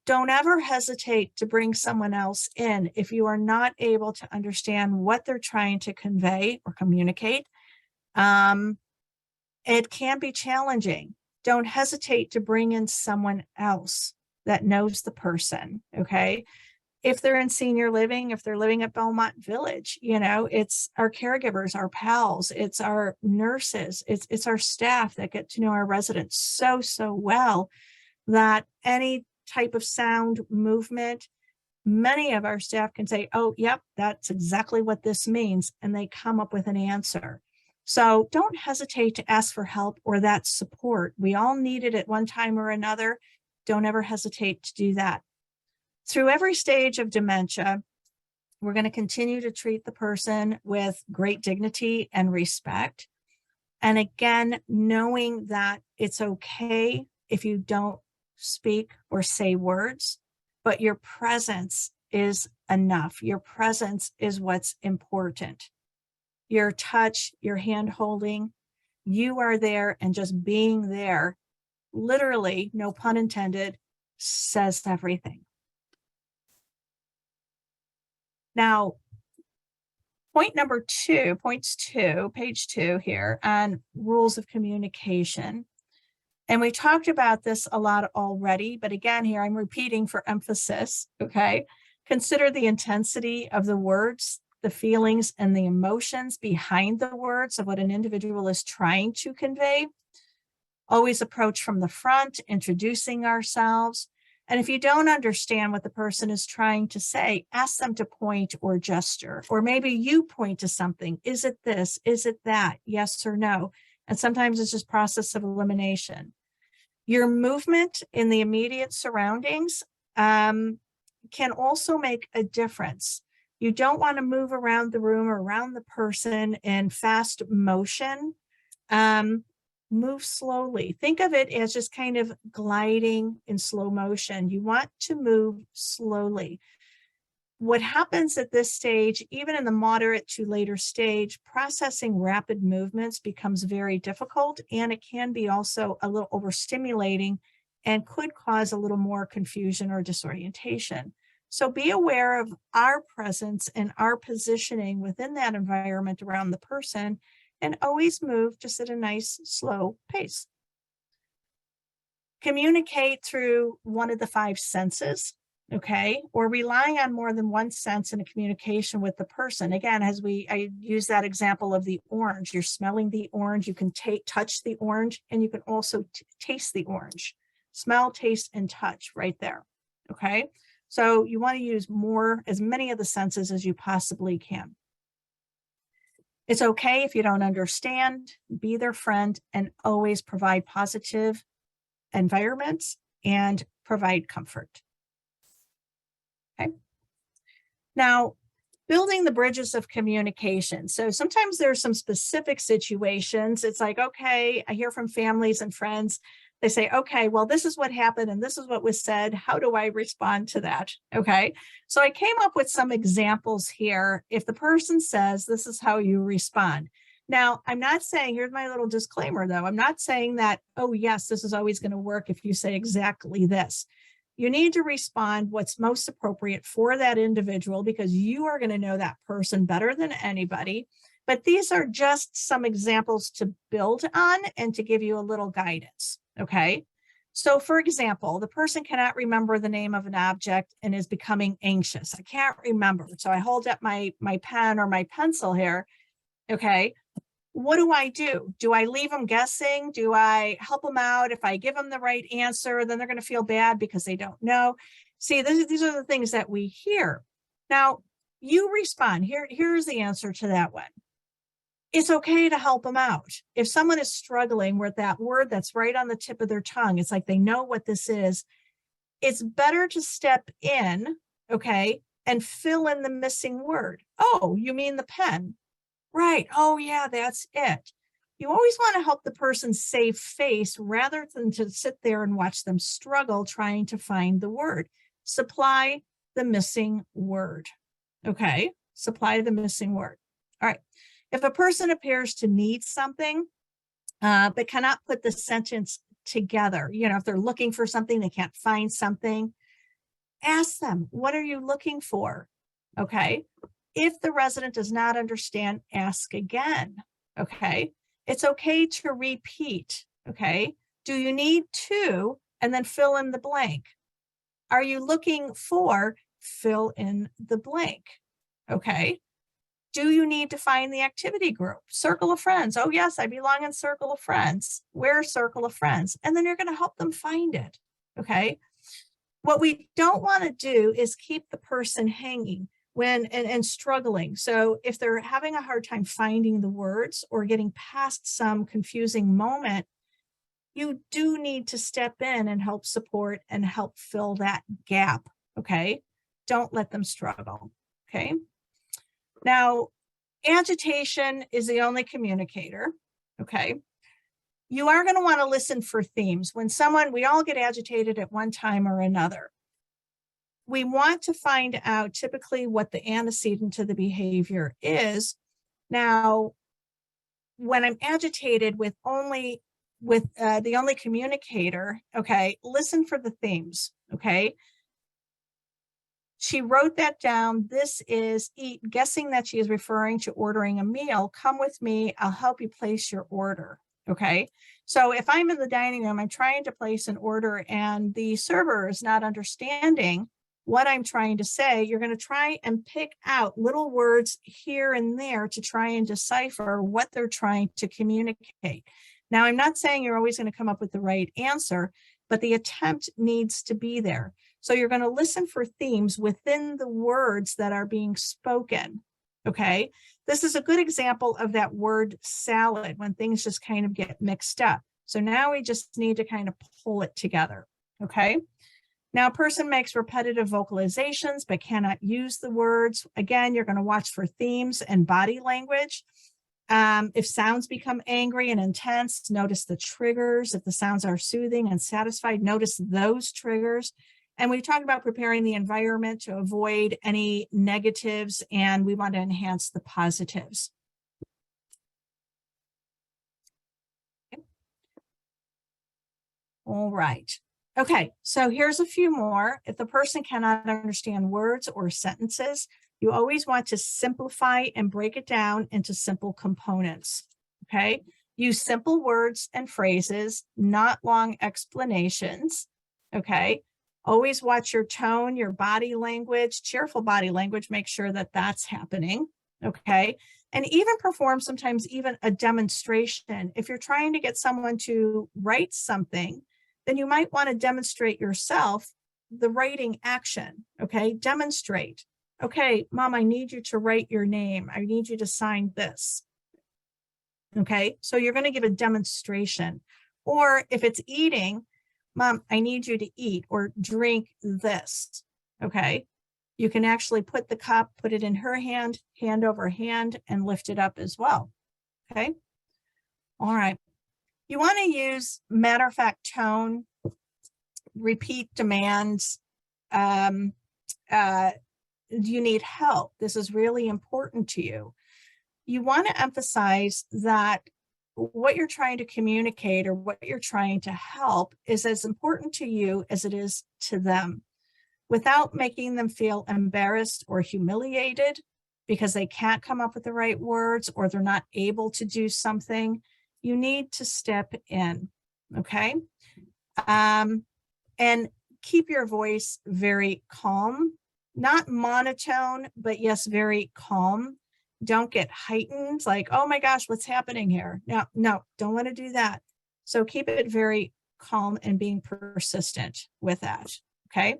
don't ever hesitate to bring someone else in if you are not able to understand what they're trying to convey or communicate. It can be challenging. Don't hesitate to bring in someone else that knows the person, okay? If they're in senior living, if they're living at Belmont Village, it's our caregivers, our pals, it's our nurses, it's our staff that get to know our residents so well, that any type of sound, movement, many of our staff can say, "Oh, yep, that's exactly what this means," and they come up with an answer. So don't hesitate to ask for help or that support. We all need it at one time or another. Don't ever hesitate to do that. Through every stage of dementia, we're going to continue to treat the person with great dignity and respect. And again, knowing that it's okay if you don't speak or say words, but your presence is enough. Your presence is what's important. Your touch, your hand holding, you are there, and just being there, literally, no pun intended, says everything. Now, page 2 here on rules of communication. And we talked about this a lot already, but again, here I'm repeating for emphasis, okay? Consider the intensity of the words, the feelings, and the emotions behind the words of what an individual is trying to convey. Always approach from the front, introducing ourselves. And if you don't understand what the person is trying to say, ask them to point or gesture, or maybe you point to something. Is it this? Is it that? Yes or no? And sometimes it's just process of elimination. Your movement in the immediate surroundings can also make a difference. You don't want to move around the room or around the person in fast motion. Move slowly. Think of it as just kind of gliding in slow motion. You want to move slowly. What happens at this stage, even in the moderate to later stage, processing rapid movements becomes very difficult, and it can be also a little overstimulating and could cause a little more confusion or disorientation. So be aware of our presence and our positioning within that environment around the person, and always move just at a nice, slow pace. Communicate through one of the 5 senses, okay? Or relying on more than one sense in a communication with the person. Again, I use that example of the orange. You're smelling the orange, you can touch the orange, and you can also taste the orange. Smell, taste, and touch right there, okay? So you want to use as many of the senses as you possibly can. It's okay if you don't understand, be their friend, and always provide positive environments and provide comfort. Okay. Now, building the bridges of communication. So sometimes there's some specific situations. It's like, okay, I hear from families and friends. They say, okay, well, this is what happened and this is what was said. How do I respond to that? Okay. So I came up with some examples here. If the person says, this is how you respond. Now, I'm not saying, here's my little disclaimer though. I'm not saying that, oh yes, this is always going to work if you say exactly this. You need to respond what's most appropriate for that individual, because you are going to know that person better than anybody. But these are just some examples to build on and to give you a little guidance. Okay. So for example, the person cannot remember the name of an object and is becoming anxious. I can't remember. So I hold up my pen or my pencil here. Okay. What do? Do I leave them guessing? Do I help them out? If I give them the right answer, then they're going to feel bad because they don't know. See, these are the things that we hear. Now, you respond. Here's the answer to that one. It's okay to help them out. If someone is struggling with that word that's right on the tip of their tongue, it's like they know what this is. It's better to step in, okay, and fill in the missing word. Oh, you mean the pen? Right. Oh, yeah, that's it. You always want to help the person save face rather than to sit there and watch them struggle trying to find the word. Supply the missing word. Okay. Supply the missing word. All right. If a person appears to need something, but cannot put the sentence together, if they're looking for something, they can't find something, ask them, what are you looking for? Okay. If the resident does not understand, ask again. Okay. It's okay to repeat. Okay. Do you need to? And then fill in the blank. Are you looking for? Fill in the blank. Okay. Do you need to find the activity group? Circle of friends. Oh, yes, I belong in circle of friends. Where's circle of friends? And then you're going to help them find it. Okay. What we don't want to do is keep the person hanging and struggling. So if they're having a hard time finding the words or getting past some confusing moment, you do need to step in and help support and help fill that gap. Okay. Don't let them struggle. Okay. Now, agitation is the only communicator, okay? You are going to want to listen for themes. We all get agitated at one time or another. We want to find out typically what the antecedent to the behavior is. Now, when I'm agitated with the only communicator, okay, listen for the themes, okay? She wrote that down. This is guessing that she is referring to ordering a meal. Come with me. I'll help you place your order. Okay. So if I'm in the dining room, I'm trying to place an order and the server is not understanding what I'm trying to say. You're going to try and pick out little words here and there to try and decipher what they're trying to communicate. Now, I'm not saying you're always going to come up with the right answer, but the attempt needs to be there. So you're going to listen for themes within the words that are being spoken. Okay, this is a good example of that word salad when things just kind of get mixed up. So now we just need to kind of pull it together. Okay. Now, a person makes repetitive vocalizations but cannot use the words. Again, you're going to watch for themes and body language. If sounds become angry and intense, notice the triggers. If the sounds are soothing and satisfied, notice those triggers. And we talk about preparing the environment to avoid any negatives, and we want to enhance the positives. Okay. All right. Okay, so here's a few more. If the person cannot understand words or sentences, you always want to simplify and break it down into simple components. Okay, use simple words and phrases, not long explanations. Okay, always watch your tone, your body language, cheerful body language, make sure that that's happening. Okay, and even perform sometimes even a demonstration. If you're trying to get someone to write something, then you might want to demonstrate yourself the writing action. Okay, demonstrate. Okay, Mom, I need you to write your name. I need you to sign this. Okay, so you're going to give a demonstration. Or if it's eating, Mom, I need you to eat or drink this. Okay, you can actually put the cup, put it in her hand, hand over hand, and lift it up as well. Okay, all right. You want to use matter-of-fact tone, repeat demands. You need help. This is really important to you. You want to emphasize that what you're trying to communicate or what you're trying to help is as important to you as it is to them, without making them feel embarrassed or humiliated because they can't come up with the right words or they're not able to do something. You need to step in, okay? And keep your voice very calm, not monotone, but yes, very calm. Don't get heightened, like, oh my gosh, what's happening here? No, don't want to do that. So keep it very calm and being persistent with that, okay?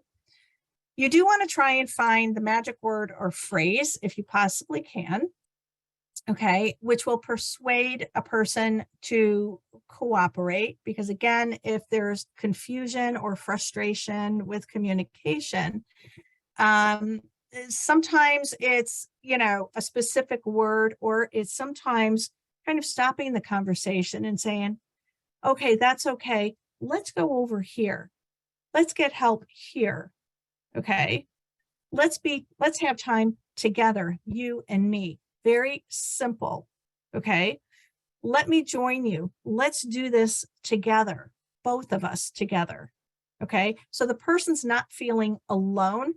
You do want to try and find the magic word or phrase if you possibly can, okay, which will persuade a person to cooperate. Because again, if there's confusion or frustration with communication, sometimes it's, a specific word, or it's sometimes kind of stopping the conversation and saying, okay, that's okay. Let's go over here. Let's get help here. Okay. Let's have time together, you and me. Very simple. Okay. Let me join you. Let's do this together, both of us together. Okay. So the person's not feeling alone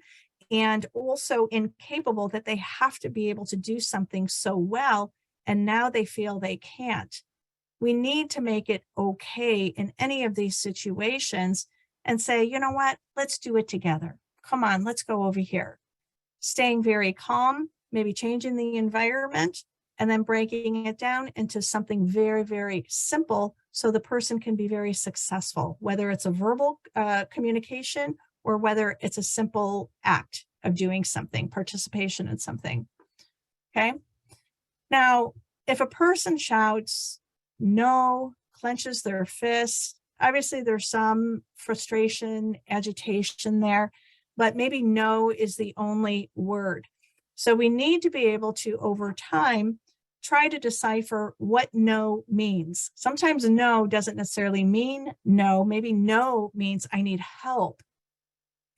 and also incapable, that they have to be able to do something so well, and now they feel they can't. We need to make it okay in any of these situations and say, you know what, let's do it together. Come on, let's go over here. Staying very calm, maybe changing the environment, and then breaking it down into something very, very simple so the person can be very successful, whether it's a verbal communication or whether it's a simple act of doing something, participation in something. Okay. Now, if a person shouts no, clenches their fists, obviously there's some frustration, agitation there, but maybe no is the only word. So we need to be able to, over time, try to decipher what no means. Sometimes no doesn't necessarily mean no. Maybe no means I need help.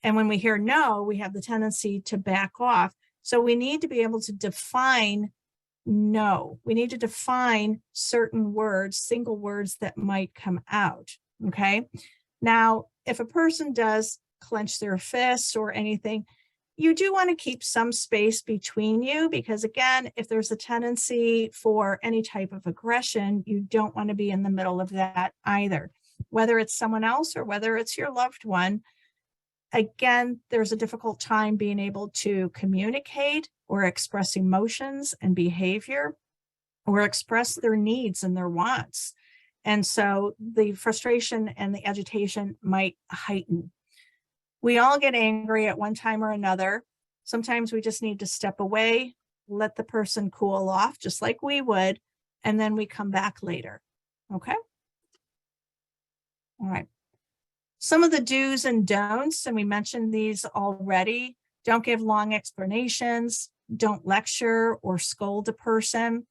And when we hear no, we have the tendency to back off. So we need to be able to define no. We need to define certain words, single words that might come out. Okay. Now, if a person does clench their fists or anything, you do want to keep some space between you, because again, if there's a tendency for any type of aggression, you don't want to be in the middle of that either, whether it's someone else or whether it's your loved one. again, there's a difficult time being able to communicate or express emotions and behavior or express their needs and their wants. And so the frustration and the agitation might heighten. We all get angry at one time or another. Sometimes we just need to step away, let the person cool off, just like we would, and then we come back later. Okay? All right. Some of the do's and don'ts, and we mentioned these already. Don't give long explanations. Don't lecture or scold a person.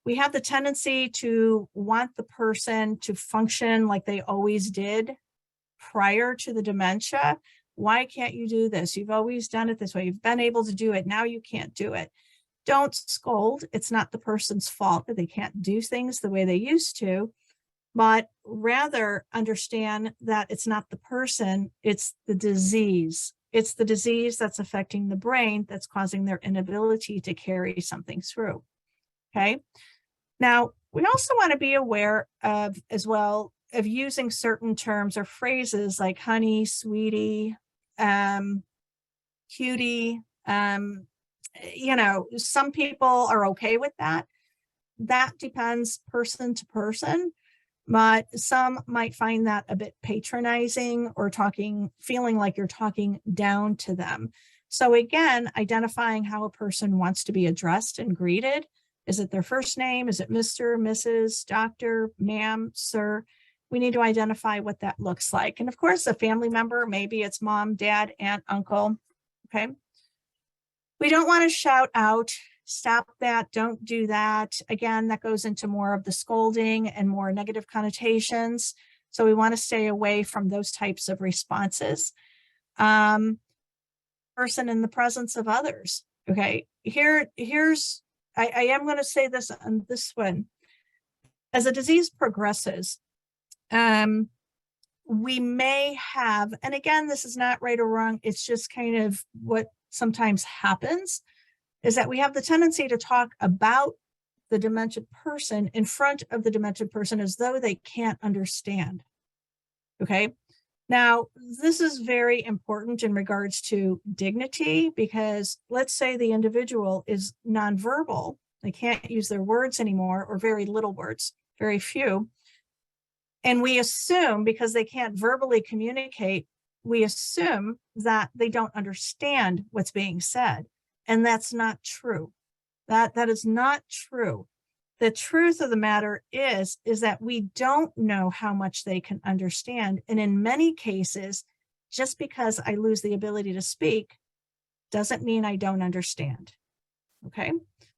We have the tendency to want the person to function like they always did prior to the dementia. Why can't you do this? You've always done it this way. You've been able to do it. Now you can't do it. Don't scold. It's not the person's fault that they can't do things the way they used to, but rather understand that it's not the person, it's the disease. It's the disease that's affecting the brain that's causing their inability to carry something through. Okay. Now, we also want to be aware of, as well, of using certain terms or phrases like honey, sweetie, cutie. Some people are okay with that. That depends person to person, but some might find that a bit patronizing or feeling like you're talking down to them. So again, identifying how a person wants to be addressed and greeted. Is it their first name? Is it Mr., Mrs., Doctor, ma'am, sir? We need to identify what that looks like. And of course, a family member, maybe it's mom, dad, aunt, uncle. Okay. We don't want to shout out, stop that, don't do that. Again, that goes into more of the scolding and more negative connotations. So we want to stay away from those types of responses. Person in the presence of others. Okay. I am going to say this on this one. As a disease progresses, we may have, and again, this is not right or wrong, it's just kind of what sometimes happens, is that we have the tendency to talk about the demented person in front of the demented person as though they can't understand. Okay. Now, this is very important in regards to dignity, because let's say the individual is nonverbal. They can't use their words anymore, or very little words, very few. And we assume, because they can't verbally communicate, we assume that they don't understand what's being said. And that's not true. That is not true. The truth of the matter is that we don't know how much they can understand. And in many cases, just because I lose the ability to speak doesn't mean I don't understand. Okay.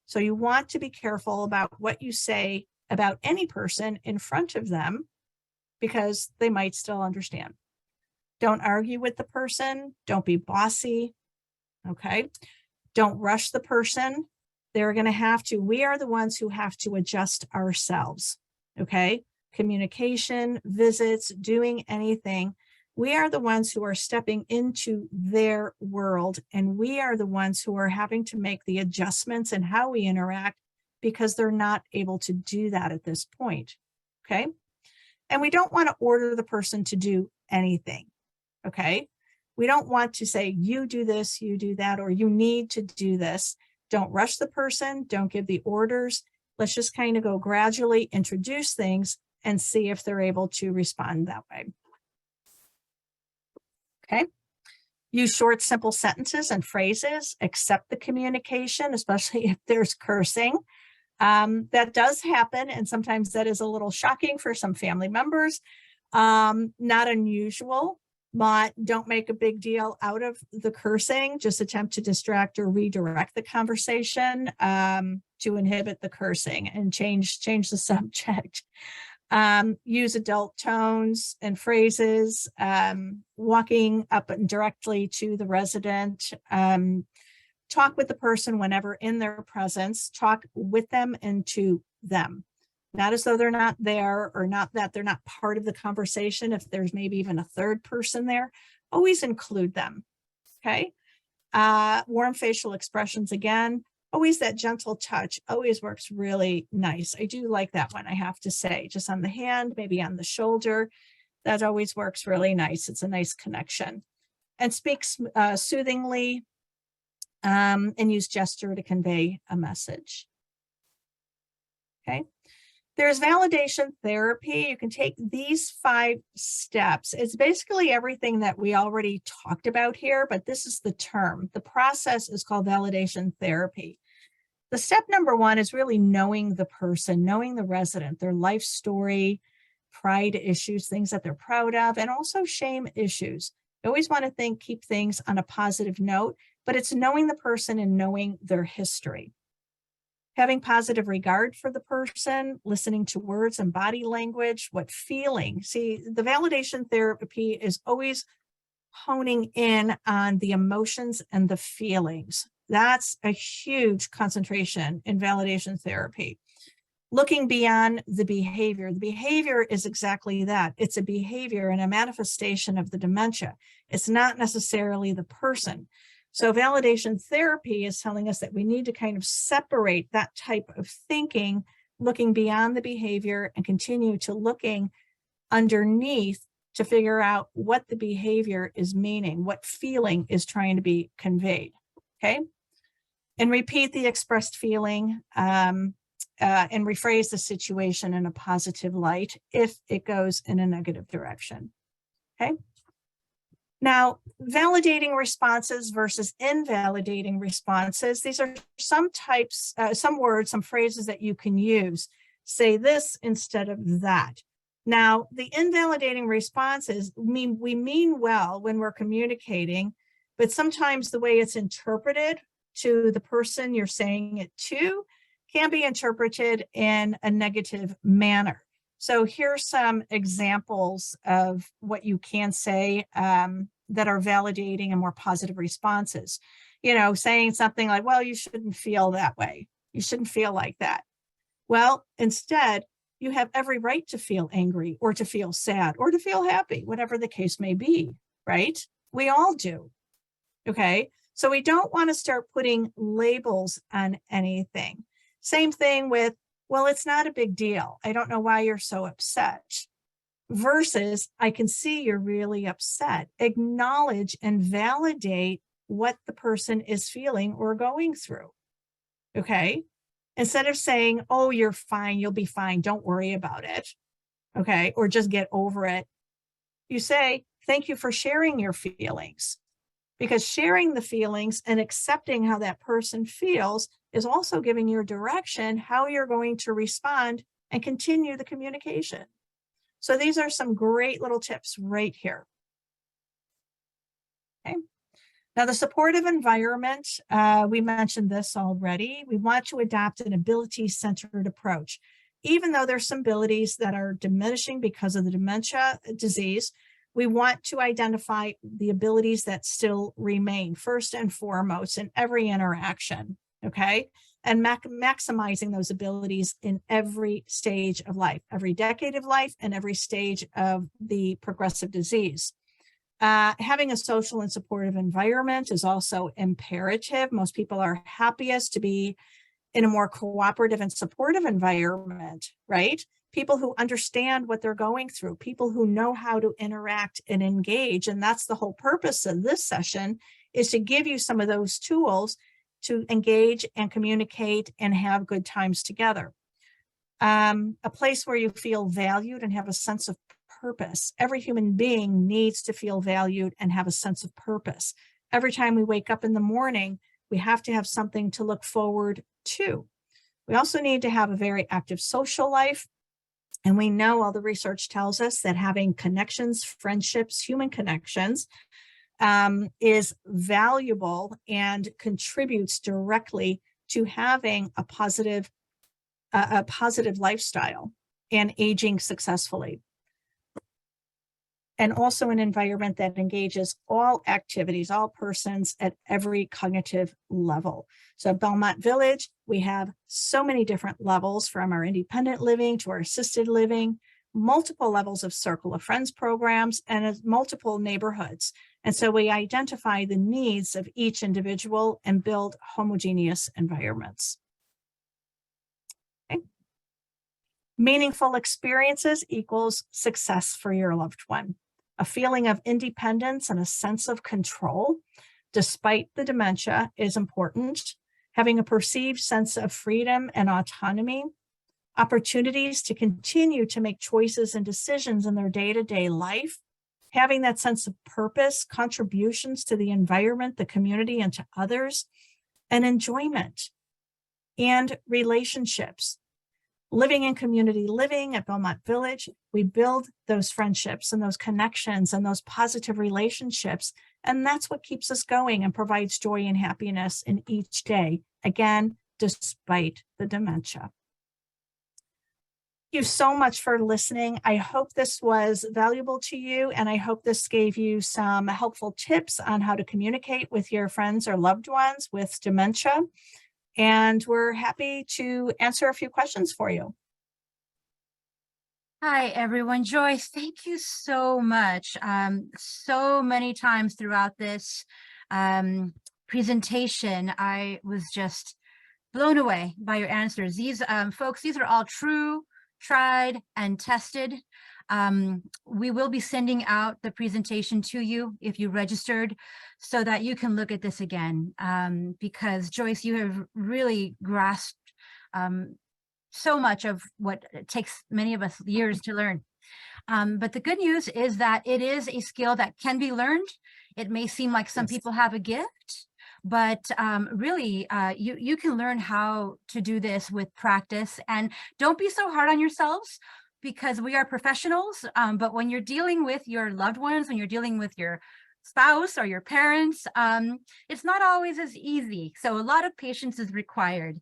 So you want to be careful about what you say about any person in front of them, because they might still understand. Don't argue with the person. Don't be bossy. Okay. Don't rush the person. They're going to have to, we are the ones who have to adjust ourselves. Okay. Communication, visits, doing anything. We are the ones who are stepping into their world, and we are the ones who are having to make the adjustments in how we interact, because they're not able to do that at this point. Okay. And we don't want to order the person to do anything. Okay. We don't want to say, you do this, you do that, or you need to do this. Don't rush the person. Don't give the orders. Let's just kind of go gradually, introduce things, and see if they're able to respond that way. Okay. Use short, simple sentences and phrases. Accept the communication, especially if there's cursing. That does happen, and sometimes that is a little shocking for some family members. Not unusual, but don't make a big deal out of the cursing. Just attempt to distract or redirect the conversation to inhibit the cursing and change the subject. Use adult tones and phrases, walking up and directly to the resident. Talk with the person whenever in their presence. Talk with them and to them. Not as though they're not there, or not that they're not part of the conversation. If there's maybe even a third person there, always include them. Okay. Warm facial expressions, again, always that gentle touch always works really nice. I do like that one, I have to say, just on the hand, maybe on the shoulder. That always works really nice. It's a nice connection. and speak soothingly, and use gesture to convey a message. Okay. There's validation therapy. You can take these 5 steps. It's basically everything that we already talked about here, but this is the term. The process is called validation therapy. The step number 1 is really knowing the person, knowing the resident, their life story, pride issues, things that they're proud of, and also shame issues. You always want to keep things on a positive note, but it's knowing the person and knowing their history. Having positive regard for the person, listening to words and body language, what feeling. See, the validation therapy is always honing in on the emotions and the feelings. That's a huge concentration in validation therapy. Looking beyond the behavior. The behavior is exactly that. It's a behavior and a manifestation of the dementia. It's not necessarily the person. So validation therapy is telling us that we need to kind of separate that type of thinking, looking beyond the behavior, and continue to looking underneath to figure out what the behavior is meaning, what feeling is trying to be conveyed. Okay. And repeat the expressed feeling, and rephrase the situation in a positive light if it goes in a negative direction. Okay. Now, validating responses versus invalidating responses. These are some types, some words, some phrases that you can use. Say this instead of that. Now, the invalidating responses, we mean well when we're communicating, but sometimes the way it's interpreted to the person you're saying it to can be interpreted in a negative manner. So here's some examples of what you can say that are validating and more positive responses. You know, saying something like, well, you shouldn't feel that way. You shouldn't feel like that. Well, instead, you have every right to feel angry or to feel sad or to feel happy, whatever the case may be, right? We all do. Okay. So we don't want to start putting labels on anything. Same thing with, well, it's not a big deal. I don't know why you're so upset. Versus, I can see you're really upset. Acknowledge and validate what the person is feeling or going through. Okay. Instead of saying, oh, you're fine, you'll be fine, don't worry about it. Okay. Or just get over it. You say, thank you for sharing your feelings. Because sharing the feelings and accepting how that person feels is also giving your direction how you're going to respond and continue the communication. So these are some great little tips right here. Okay. Now, the supportive environment, we mentioned this already. We want to adopt an ability-centered approach. Even though there's some abilities that are diminishing because of the dementia disease, we want to identify the abilities that still remain first and foremost in every interaction, okay? And maximizing those abilities in every stage of life, every decade of life, and every stage of the progressive disease. Having a social and supportive environment is also imperative. Most people are happiest to be in a more cooperative and supportive environment, right? People who understand what they're going through, people who know how to interact and engage. And that's the whole purpose of this session, is to give you some of those tools to engage and communicate and have good times together. A place where you feel valued and have a sense of purpose. Every human being needs to feel valued and have a sense of purpose. Every time we wake up in the morning, we have to have something to look forward to. We also need to have a very active social life. And we know all the research tells us that having connections, friendships, human connections is valuable and contributes directly to having a positive lifestyle and aging successfully. And also an environment that engages all activities, all persons at every cognitive level. So at Belmont Village, we have so many different levels, from our independent living to our assisted living, multiple levels of Circle of Friends programs, and multiple neighborhoods. And so we identify the needs of each individual and build homogeneous environments. Okay. Meaningful experiences equals success for your loved one. A feeling of independence and a sense of control, despite the dementia, is important. Having a perceived sense of freedom and autonomy, opportunities to continue to make choices and decisions in their day-to-day life, having that sense of purpose, contributions to the environment, the community, and to others, and enjoyment and relationships. Living in community living at Belmont Village, we build those friendships and those connections and those positive relationships. And that's what keeps us going and provides joy and happiness in each day, again, despite the dementia. Thank you so much for listening. I hope this was valuable to you, and I hope this gave you some helpful tips on how to communicate with your friends or loved ones with dementia. And we're happy to answer a few questions for you. Hi, everyone. Joyce, thank you so much. So many times throughout this presentation, I was just blown away by your answers. These folks, these are all true, tried, and tested. We will be sending out the presentation to you if you registered so that you can look at this again, because Joyce, you have really grasped so much of what it takes many of us years to learn. But the good news is that it is a skill that can be learned. It may seem like some people have a gift, but really you can learn how to do this with practice. And don't be so hard on yourselves, because we are professionals. But when you're dealing with your loved ones, when you're dealing with your spouse or your parents, it's not always as easy. So a lot of patience is required.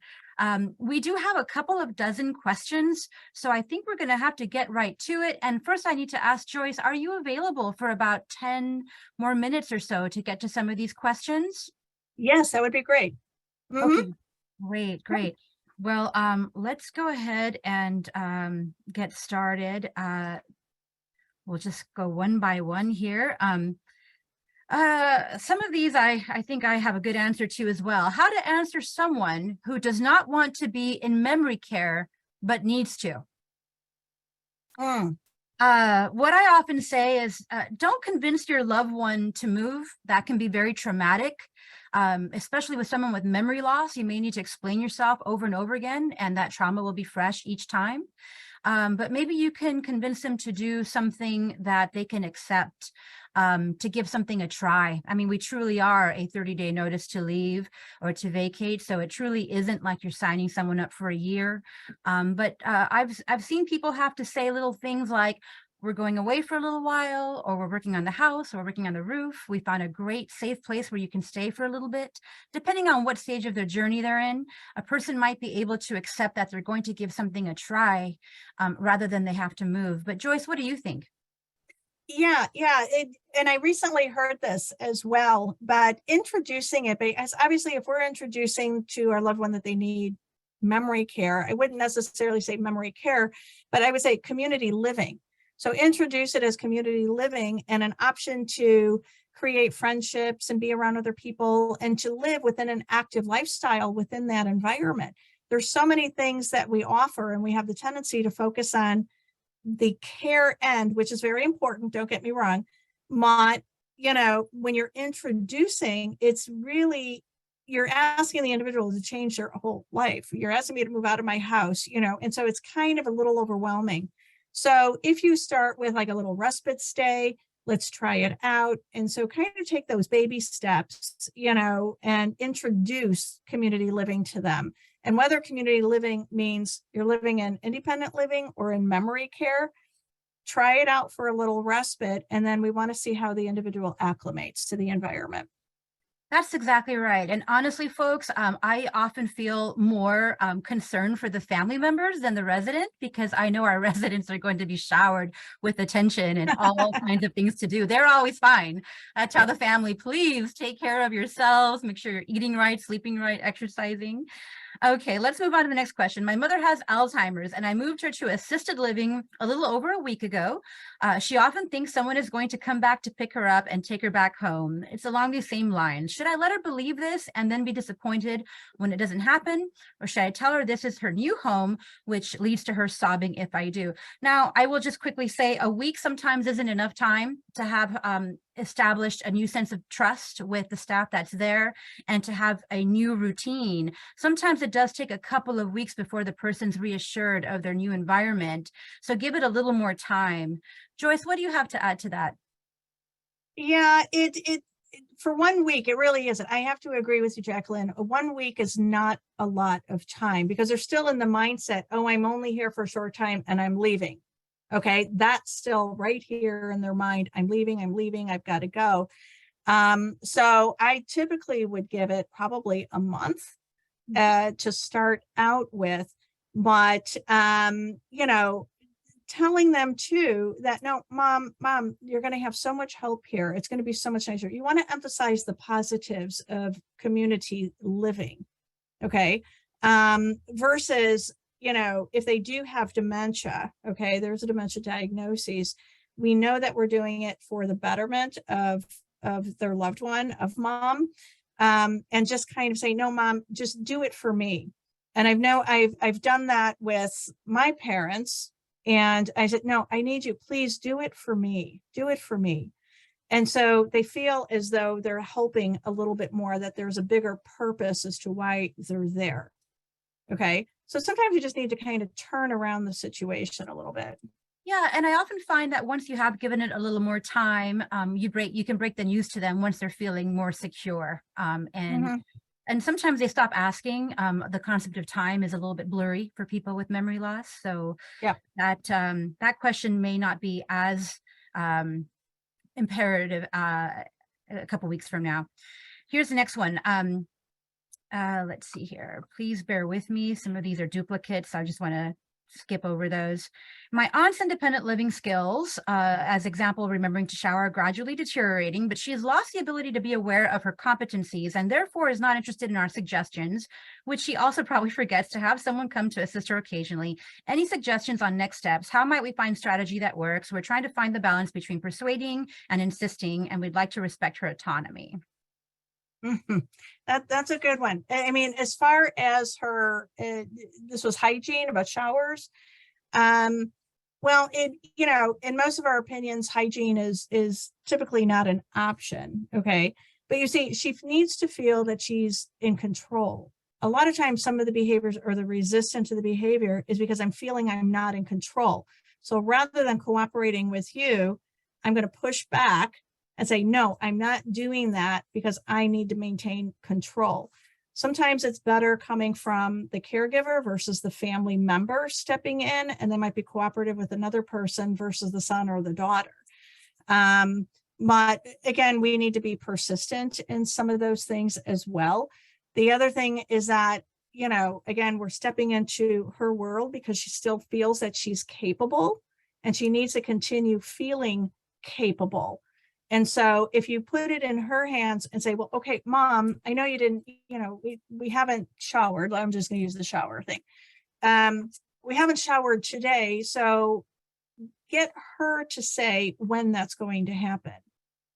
We do have a couple of dozen questions, so I think we're going to have to get right to it. And first I need to ask Joyce, are you available for about 10 more minutes or so to get to some of these questions? Yes, that would be great. Okay, great. Well, let's go ahead and get started. We'll just go one by one here. Some of these I think I have a good answer to as well. How to answer someone who does not want to be in memory care but needs to. What I often say is don't convince your loved one to move. That can be very traumatic, especially with someone with memory loss. You may need to explain yourself over and over again, and that trauma will be fresh each time. But maybe you can convince them to do something that they can accept, to give something a try. I mean, we truly are a 30-day notice to leave or to vacate. So it truly isn't like you're signing someone up for a year. But I've seen people have to say little things like, we're going away for a little while, or we're working on the house, or we're working on the roof. We found a great safe place where you can stay for a little bit. Depending on what stage of their journey they're in, a person might be able to accept that they're going to give something a try, rather than they have to move. But Joyce, what do you think? Yeah. And I recently heard this as well, but introducing it, as obviously if we're introducing to our loved one that they need memory care, I wouldn't necessarily say memory care, but I would say community living. So introduce it as community living and an option to create friendships and be around other people and to live within an active lifestyle within that environment. There's so many things that we offer, and we have the tendency to focus on the care end, which is very important. Don't get me wrong. When you're introducing, it's really, you're asking the individual to change their whole life. You're asking me to move out of my house, and so it's kind of a little overwhelming. So if you start with like a little respite stay, let's try it out. And so kind of take those baby steps, and introduce community living to them. And whether community living means you're living in independent living or in memory care, try it out for a little respite. And then we want to see how the individual acclimates to the environment. That's exactly right. And honestly, folks, I often feel more concerned for the family members than the resident, because I know our residents are going to be showered with attention and all kinds of things to do. They're always fine. I tell the family, please take care of yourselves, make sure you're eating right, sleeping right, exercising. Okay, let's move on to the next question. My mother has Alzheimer's and I moved her to assisted living a little over a week ago. She often thinks someone is going to come back to pick her up and take her back home. It's along these same lines. Should I let her believe this and then be disappointed when it doesn't happen? Or should I tell her this is her new home, which leads to her sobbing if I do? Now, I will just quickly say a week sometimes isn't enough time to have established a new sense of trust with the staff that's there and to have a new routine. Sometimes it does take a couple of weeks before the person's reassured of their new environment. So give it a little more time. Joyce, what do you have to add to that? Yeah, for 1 week, it really isn't. I have to agree with you, Jacqueline. 1 week is not a lot of time because they're still in the mindset, oh, I'm only here for a short time and I'm leaving. Okay, that's still right here in their mind. I'm leaving, I've got to go. So I typically would give it probably a month to start out with, but telling them too that no, mom, you're going to have so much help here. It's going to be so much nicer. You want to emphasize the positives of community living. Okay. Versus, if they do have dementia, okay, there's a dementia diagnosis. We know that we're doing it for the betterment of their loved one, of mom. And just kind of say, no, mom, just do it for me. And I've done that with my parents. And I said, no, I need you. Please do it for me. Do it for me. And so they feel as though they're helping a little bit more, that there's a bigger purpose as to why they're there. Okay. So sometimes you just need to kind of turn around the situation a little bit. Yeah, and I often find that once you have given it a little more time, you can break the news to them once they're feeling more secure. And sometimes they stop asking. The concept of time is a little bit blurry for people with memory loss. So yeah, that question may not be as imperative a couple weeks from now. Here's the next one. Let's see here. Please bear with me. Some of these are duplicates. I just want to skip over those. My aunt's independent living skills, as example, remembering to shower, are gradually deteriorating, but she has lost the ability to be aware of her competencies and therefore is not interested in our suggestions, which she also probably forgets to have someone come to assist her occasionally. Any suggestions on next steps? How might we find strategy that works? We're trying to find the balance between persuading and insisting, and we'd like to respect her autonomy. That's a good one. I mean, as far as her, this was hygiene about showers. Well, in most of our opinions, hygiene is typically not an option. Okay. But you see, she needs to feel that she's in control. A lot of times, some of the behaviors or the resistance to the behavior is because I'm feeling I'm not in control. So rather than cooperating with you, I'm going to push back and say, no, I'm not doing that because I need to maintain control. Sometimes it's better coming from the caregiver versus the family member stepping in, and they might be cooperative with another person versus the son or the daughter. But again, we need to be persistent in some of those things as well. The other thing is that, again, we're stepping into her world because she still feels that she's capable and she needs to continue feeling capable. And so if you put it in her hands and say, well, okay, mom, I know you didn't, we haven't showered. I'm just going to use the shower thing. We haven't showered today. So get her to say when that's going to happen.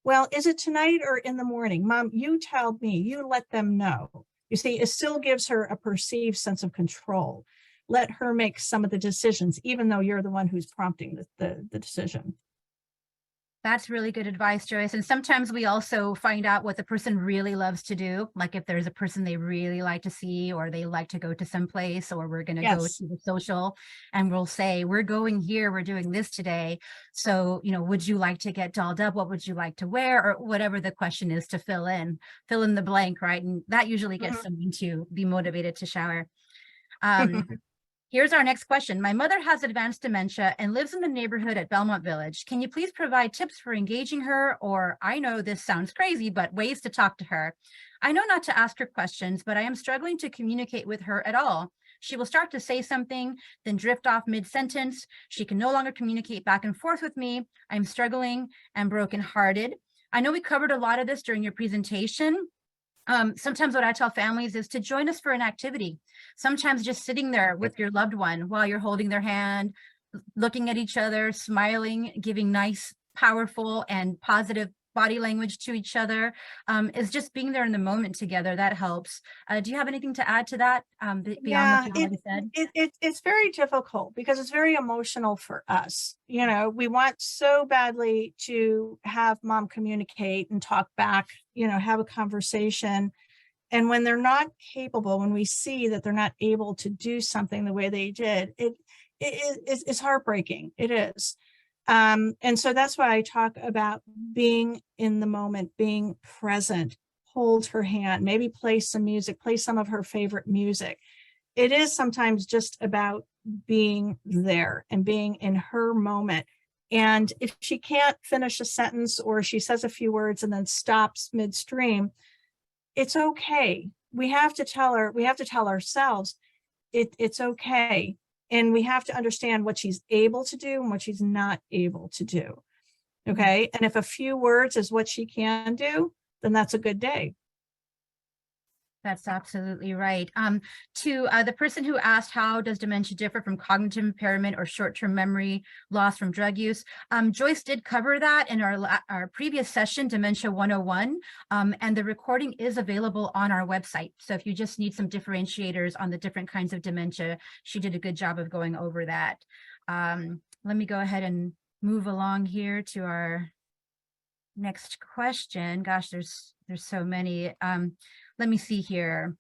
Well, is it tonight or in the morning? Mom, you tell me, you let them know. You see, it still gives her a perceived sense of control. Let her make some of the decisions, even though you're the one who's prompting the decision. That's really good advice, Joyce. And sometimes we also find out what the person really loves to do. Like if there's a person they really like to see, or they like to go to some place, or we're going to go to the social, and we'll say, we're going here, we're doing this today. So, would you like to get dolled up? What would you like to wear? Or whatever the question is to fill in the blank, right? And that usually gets someone to be motivated to shower. Here's our next question. My mother has advanced dementia and lives in the neighborhood at Belmont Village. Can you please provide tips for engaging her? Or, I know this sounds crazy, but ways to talk to her. I know not to ask her questions, but I am struggling to communicate with her at all. She will start to say something, then drift off mid-sentence. She can no longer communicate back and forth with me. I'm struggling and brokenhearted. I know we covered a lot of this during your presentation, Sometimes what I tell families is to join us for an activity. Sometimes just sitting there with your loved one while you're holding their hand, looking at each other, smiling, giving nice, powerful, and positive body language to each other, is just being there in the moment together. That helps. Do you have anything to add to that, beyond what Yeah, you already said? it's very difficult because it's very emotional for us. You know, we want so badly to have mom communicate and talk back, you know, have a conversation. And when they're not capable, when we see that they're not able to do something the way they did, it's heartbreaking. It is. And so that's why I talk about being in the moment, being present, hold her hand, maybe play some music, play some of her favorite music. It is sometimes just about being there and being in her moment. And if she can't finish a sentence or she says a few words and then stops midstream, it's okay. We have to tell her, we have to tell ourselves it's okay. And we have to understand what she's able to do and what she's not able to do. Okay. And if a few words is what she can do, then that's a good day. That's absolutely right. To the person who asked, how does dementia differ from cognitive impairment or short-term memory loss from drug use? Joyce did cover that in our previous session, Dementia 101, and the recording is available on our website. So if you just need some differentiators on the different kinds of dementia, she did a good job of going over that. Let me go ahead and move along here to our next question. Gosh, there's so many. Let me see here.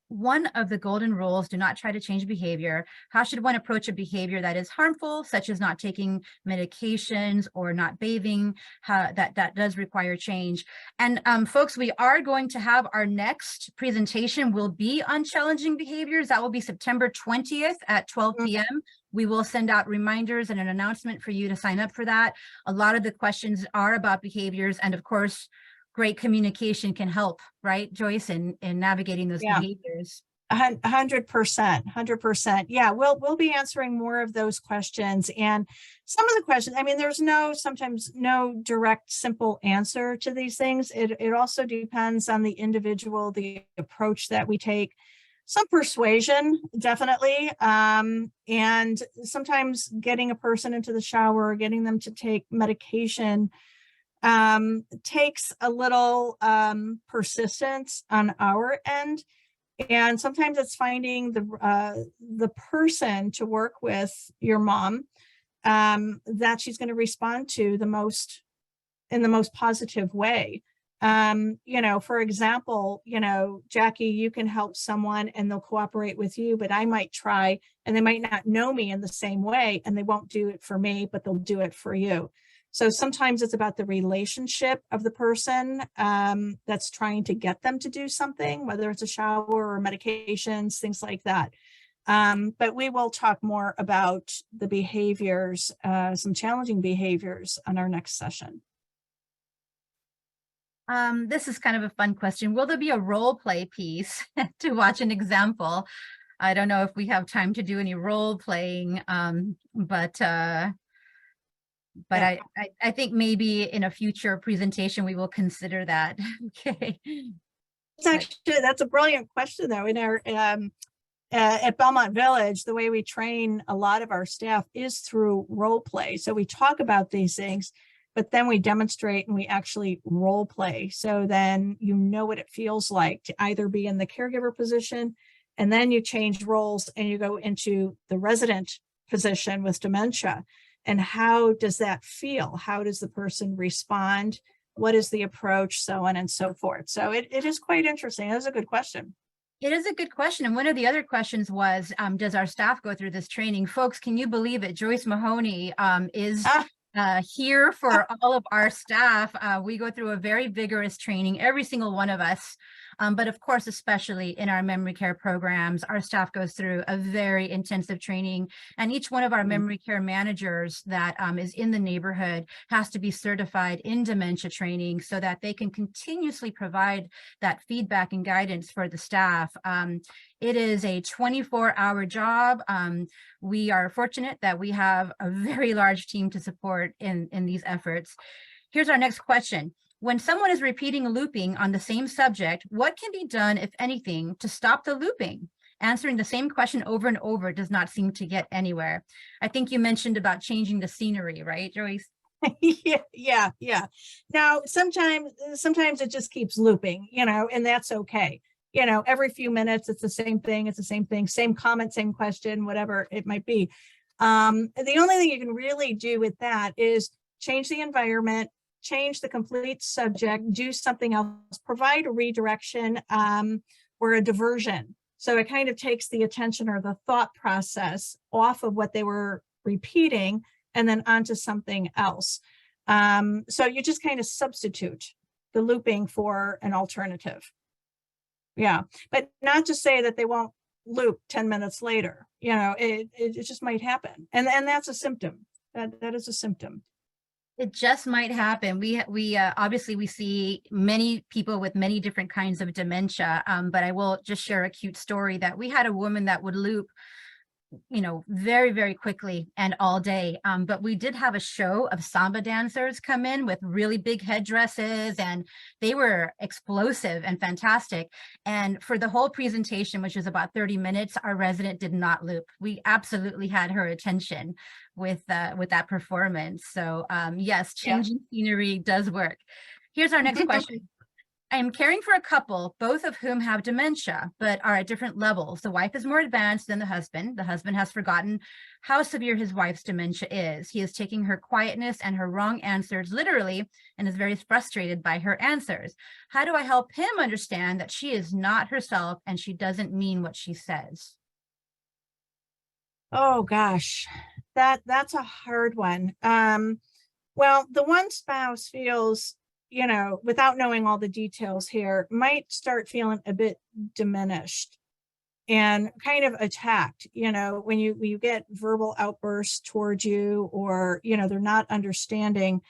One of the golden rules, do not try to change behavior. How should one approach a behavior that is harmful, such as not taking medications or not bathing? That does require change. And folks, we are going to have our next presentation will be on challenging behaviors. That will be September 20th at 12 p.m. We will send out reminders and an announcement for you to sign up for that. A lot of the questions are about behaviors, and of course, great communication can help, right, Joyce, in navigating those behaviors. 100%. Yeah, we'll be answering more of those questions. And some of the questions, I mean, there's sometimes no direct, simple answer to these things. It also depends on the individual, the approach that we take. Some persuasion, definitely. And sometimes getting a person into the shower, getting them to take medication, takes a little persistence on our end. And sometimes it's finding the person to work with your mom that she's going to respond to in the most positive way. You know, for example, you know, Jackie, you can help someone and they'll cooperate with you, but I might try and they might not know me in the same way and they won't do it for me, but they'll do it for you. So sometimes it's about the relationship of the person that's trying to get them to do something, whether it's a shower or medications, things like that. But we will talk more about the behaviors, some challenging behaviors on our next session. This is kind of a fun question. Will there be a role play piece to watch an example? I don't know if we have time to do any role playing, but yeah. I think maybe in a future presentation, we will consider that. Okay. That's a brilliant question though. In our, at Belmont Village, the way we train a lot of our staff is through role play. So we talk about these things, but then we demonstrate and we actually role play. So then you know what it feels like to either be in the caregiver position and then you change roles and you go into the resident position with dementia. And how does that feel? How does the person respond? What is the approach? So on and so forth. So it is quite interesting. That was a good question. It is a good question. And one of the other questions was, does our staff go through this training? Folks, can you believe it? Joyce Mahoney is here for all of our staff. We go through a very vigorous training, every single one of us. But of course, especially in our memory care programs, our staff goes through a very intensive training, and each one of our memory care managers that is in the neighborhood has to be certified in dementia training so that they can continuously provide that feedback and guidance for the staff. It is a 24-hour job. We are fortunate that we have a very large team to support in these efforts. Here's our next question. When someone is repeating looping on the same subject, what can be done, if anything, to stop the looping? Answering the same question over and over does not seem to get anywhere. I think you mentioned about changing the scenery, right, Joyce? Yeah. Now, sometimes it just keeps looping, and that's okay. Every few minutes, it's the same thing. It's the same thing, same comment, same question, whatever it might be. The only thing you can really do with that is change the environment, change the complete subject, do something else, provide a redirection or a diversion. So it kind of takes the attention or the thought process off of what they were repeating and then onto something else. So you just kind of substitute the looping for an alternative. Yeah, but not to say that they won't loop 10 minutes later. It just might happen. And that's a symptom. That is a symptom. It just might happen. We obviously we see many people with many different kinds of dementia, but I will just share a cute story that we had a woman that would loop, very, very quickly and all day. But we did have a show of samba dancers come in with really big headdresses, and they were explosive and fantastic. And for the whole presentation, which was about 30 minutes, our resident did not loop. We absolutely had her attention with that performance. So yes, changing scenery does work. Here's our next question. I am caring for a couple, both of whom have dementia, but are at different levels. The wife is more advanced than the husband. The husband has forgotten how severe his wife's dementia is. He is taking her quietness and her wrong answers literally and is very frustrated by her answers. How do I help him understand that she is not herself and she doesn't mean what she says? Oh gosh, that's a hard one. Well, the one spouse feels, without knowing all the details here, might start feeling a bit diminished and kind of attacked, when you get verbal outbursts towards you, or, they're not understanding.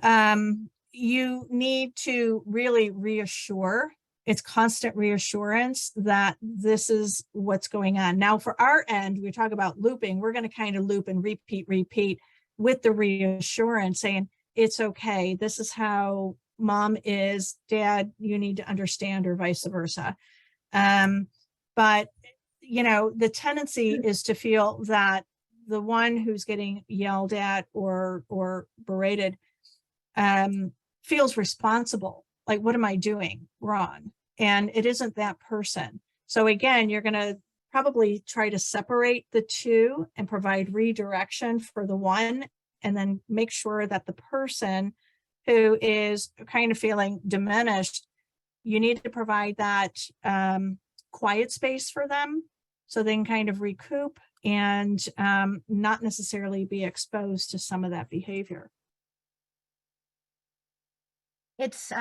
You need to really reassure. It's constant reassurance that this is what's going on. Now, for our end, we talk about looping. We're going to kind of loop and repeat with the reassurance, saying, it's okay. This is how mom is, dad, you need to understand, or vice versa. But, the tendency is to feel that the one who's getting yelled at or berated feels responsible. Like, what am I doing wrong? And it isn't that person. So again, you're going to probably try to separate the two and provide redirection for the one, and then make sure that the person who is kind of feeling diminished, you need to provide that quiet space for them so they can kind of recoup and not necessarily be exposed to some of that behavior. It's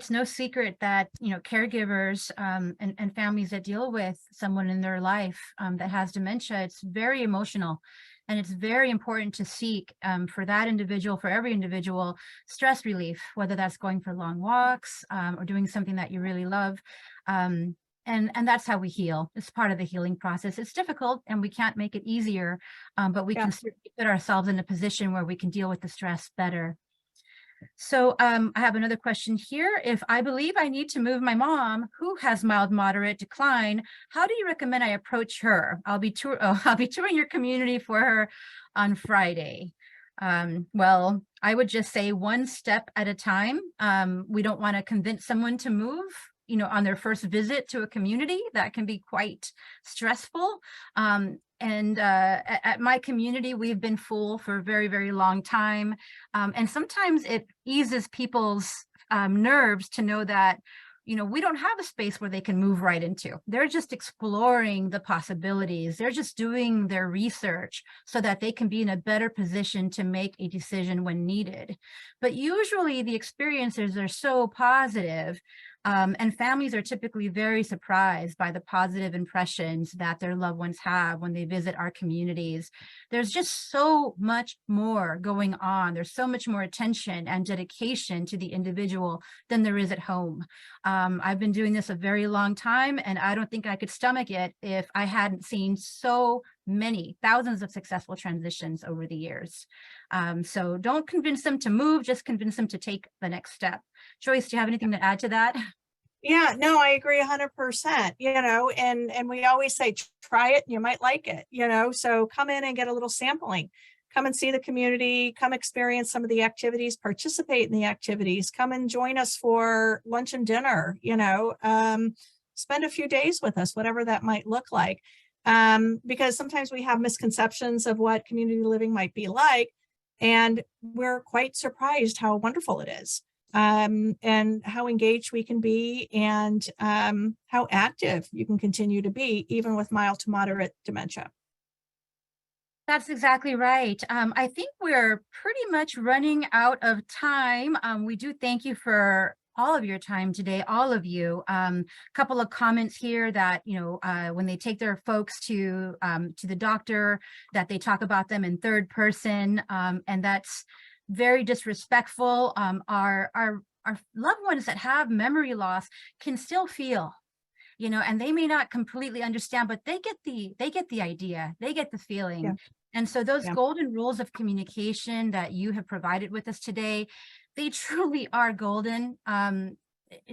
no secret that, caregivers and families that deal with someone in their life that has dementia, it's very emotional. And it's very important to seek for that individual, for every individual, stress relief, whether that's going for long walks or doing something that you really love. And that's how we heal. It's part of the healing process. It's difficult and we can't make it easier, but we can certainly put ourselves in a position where we can deal with the stress better. So I have another question here. If I believe I need to move my mom, who has mild moderate decline, how do you recommend I approach her? I'll be touring your community for her on Friday. Well, I would just say one step at a time. We don't want to convince someone to move, on their first visit to a community. That can be quite stressful. And at my community, we've been full for a very, very long time. And sometimes it eases people's nerves to know that, we don't have a space where they can move right into. They're just exploring the possibilities. They're just doing their research so that they can be in a better position to make a decision when needed. But usually the experiences are so positive. And families are typically very surprised by the positive impressions that their loved ones have when they visit our communities. There's just so much more going on. There's so much more attention and dedication to the individual than there is at home. I've been doing this a very long time, and I don't think I could stomach it if I hadn't seen so many thousands of successful transitions over the years. So don't convince them to move, just convince them to take the next step. Joyce, do you have anything to add to that? Yeah, no, I agree 100%, and we always say, try it, and you might like it, so come in and get a little sampling. Come and see the community, come experience some of the activities, participate in the activities, come and join us for lunch and dinner, spend a few days with us, whatever that might look like. Because sometimes we have misconceptions of what community living might be like, and we're quite surprised how wonderful it is. And how engaged we can be, and how active you can continue to be, even with mild to moderate dementia. That's exactly right. I think we're pretty much running out of time. We do thank you for all of your time today, all of you. Couple of comments here that, when they take their folks to the doctor, that they talk about them in third person, and that's very disrespectful. Our loved ones that have memory loss can still feel, and they may not completely understand, but they get the idea, they get the feeling. Yeah. And so those Yeah. golden rules of communication that you have provided with us today, they truly are golden.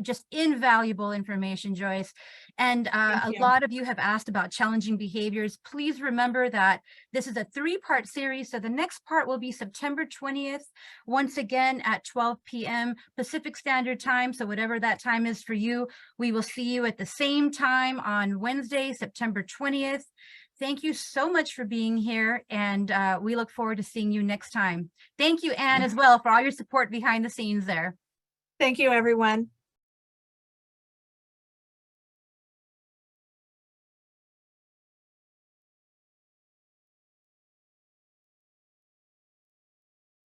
Just invaluable information, Joyce. And Thank a you. lot of you have asked about challenging behaviors. Please remember that this is a 3-part series. So the next part will be September 20th, once again at 12 p.m. Pacific Standard Time. So whatever that time is for you, we will see you at the same time on Wednesday, September 20th. Thank you so much for being here, and we look forward to seeing you next time. Thank you, Anne, as well, for all your support behind the scenes there. Thank you, everyone.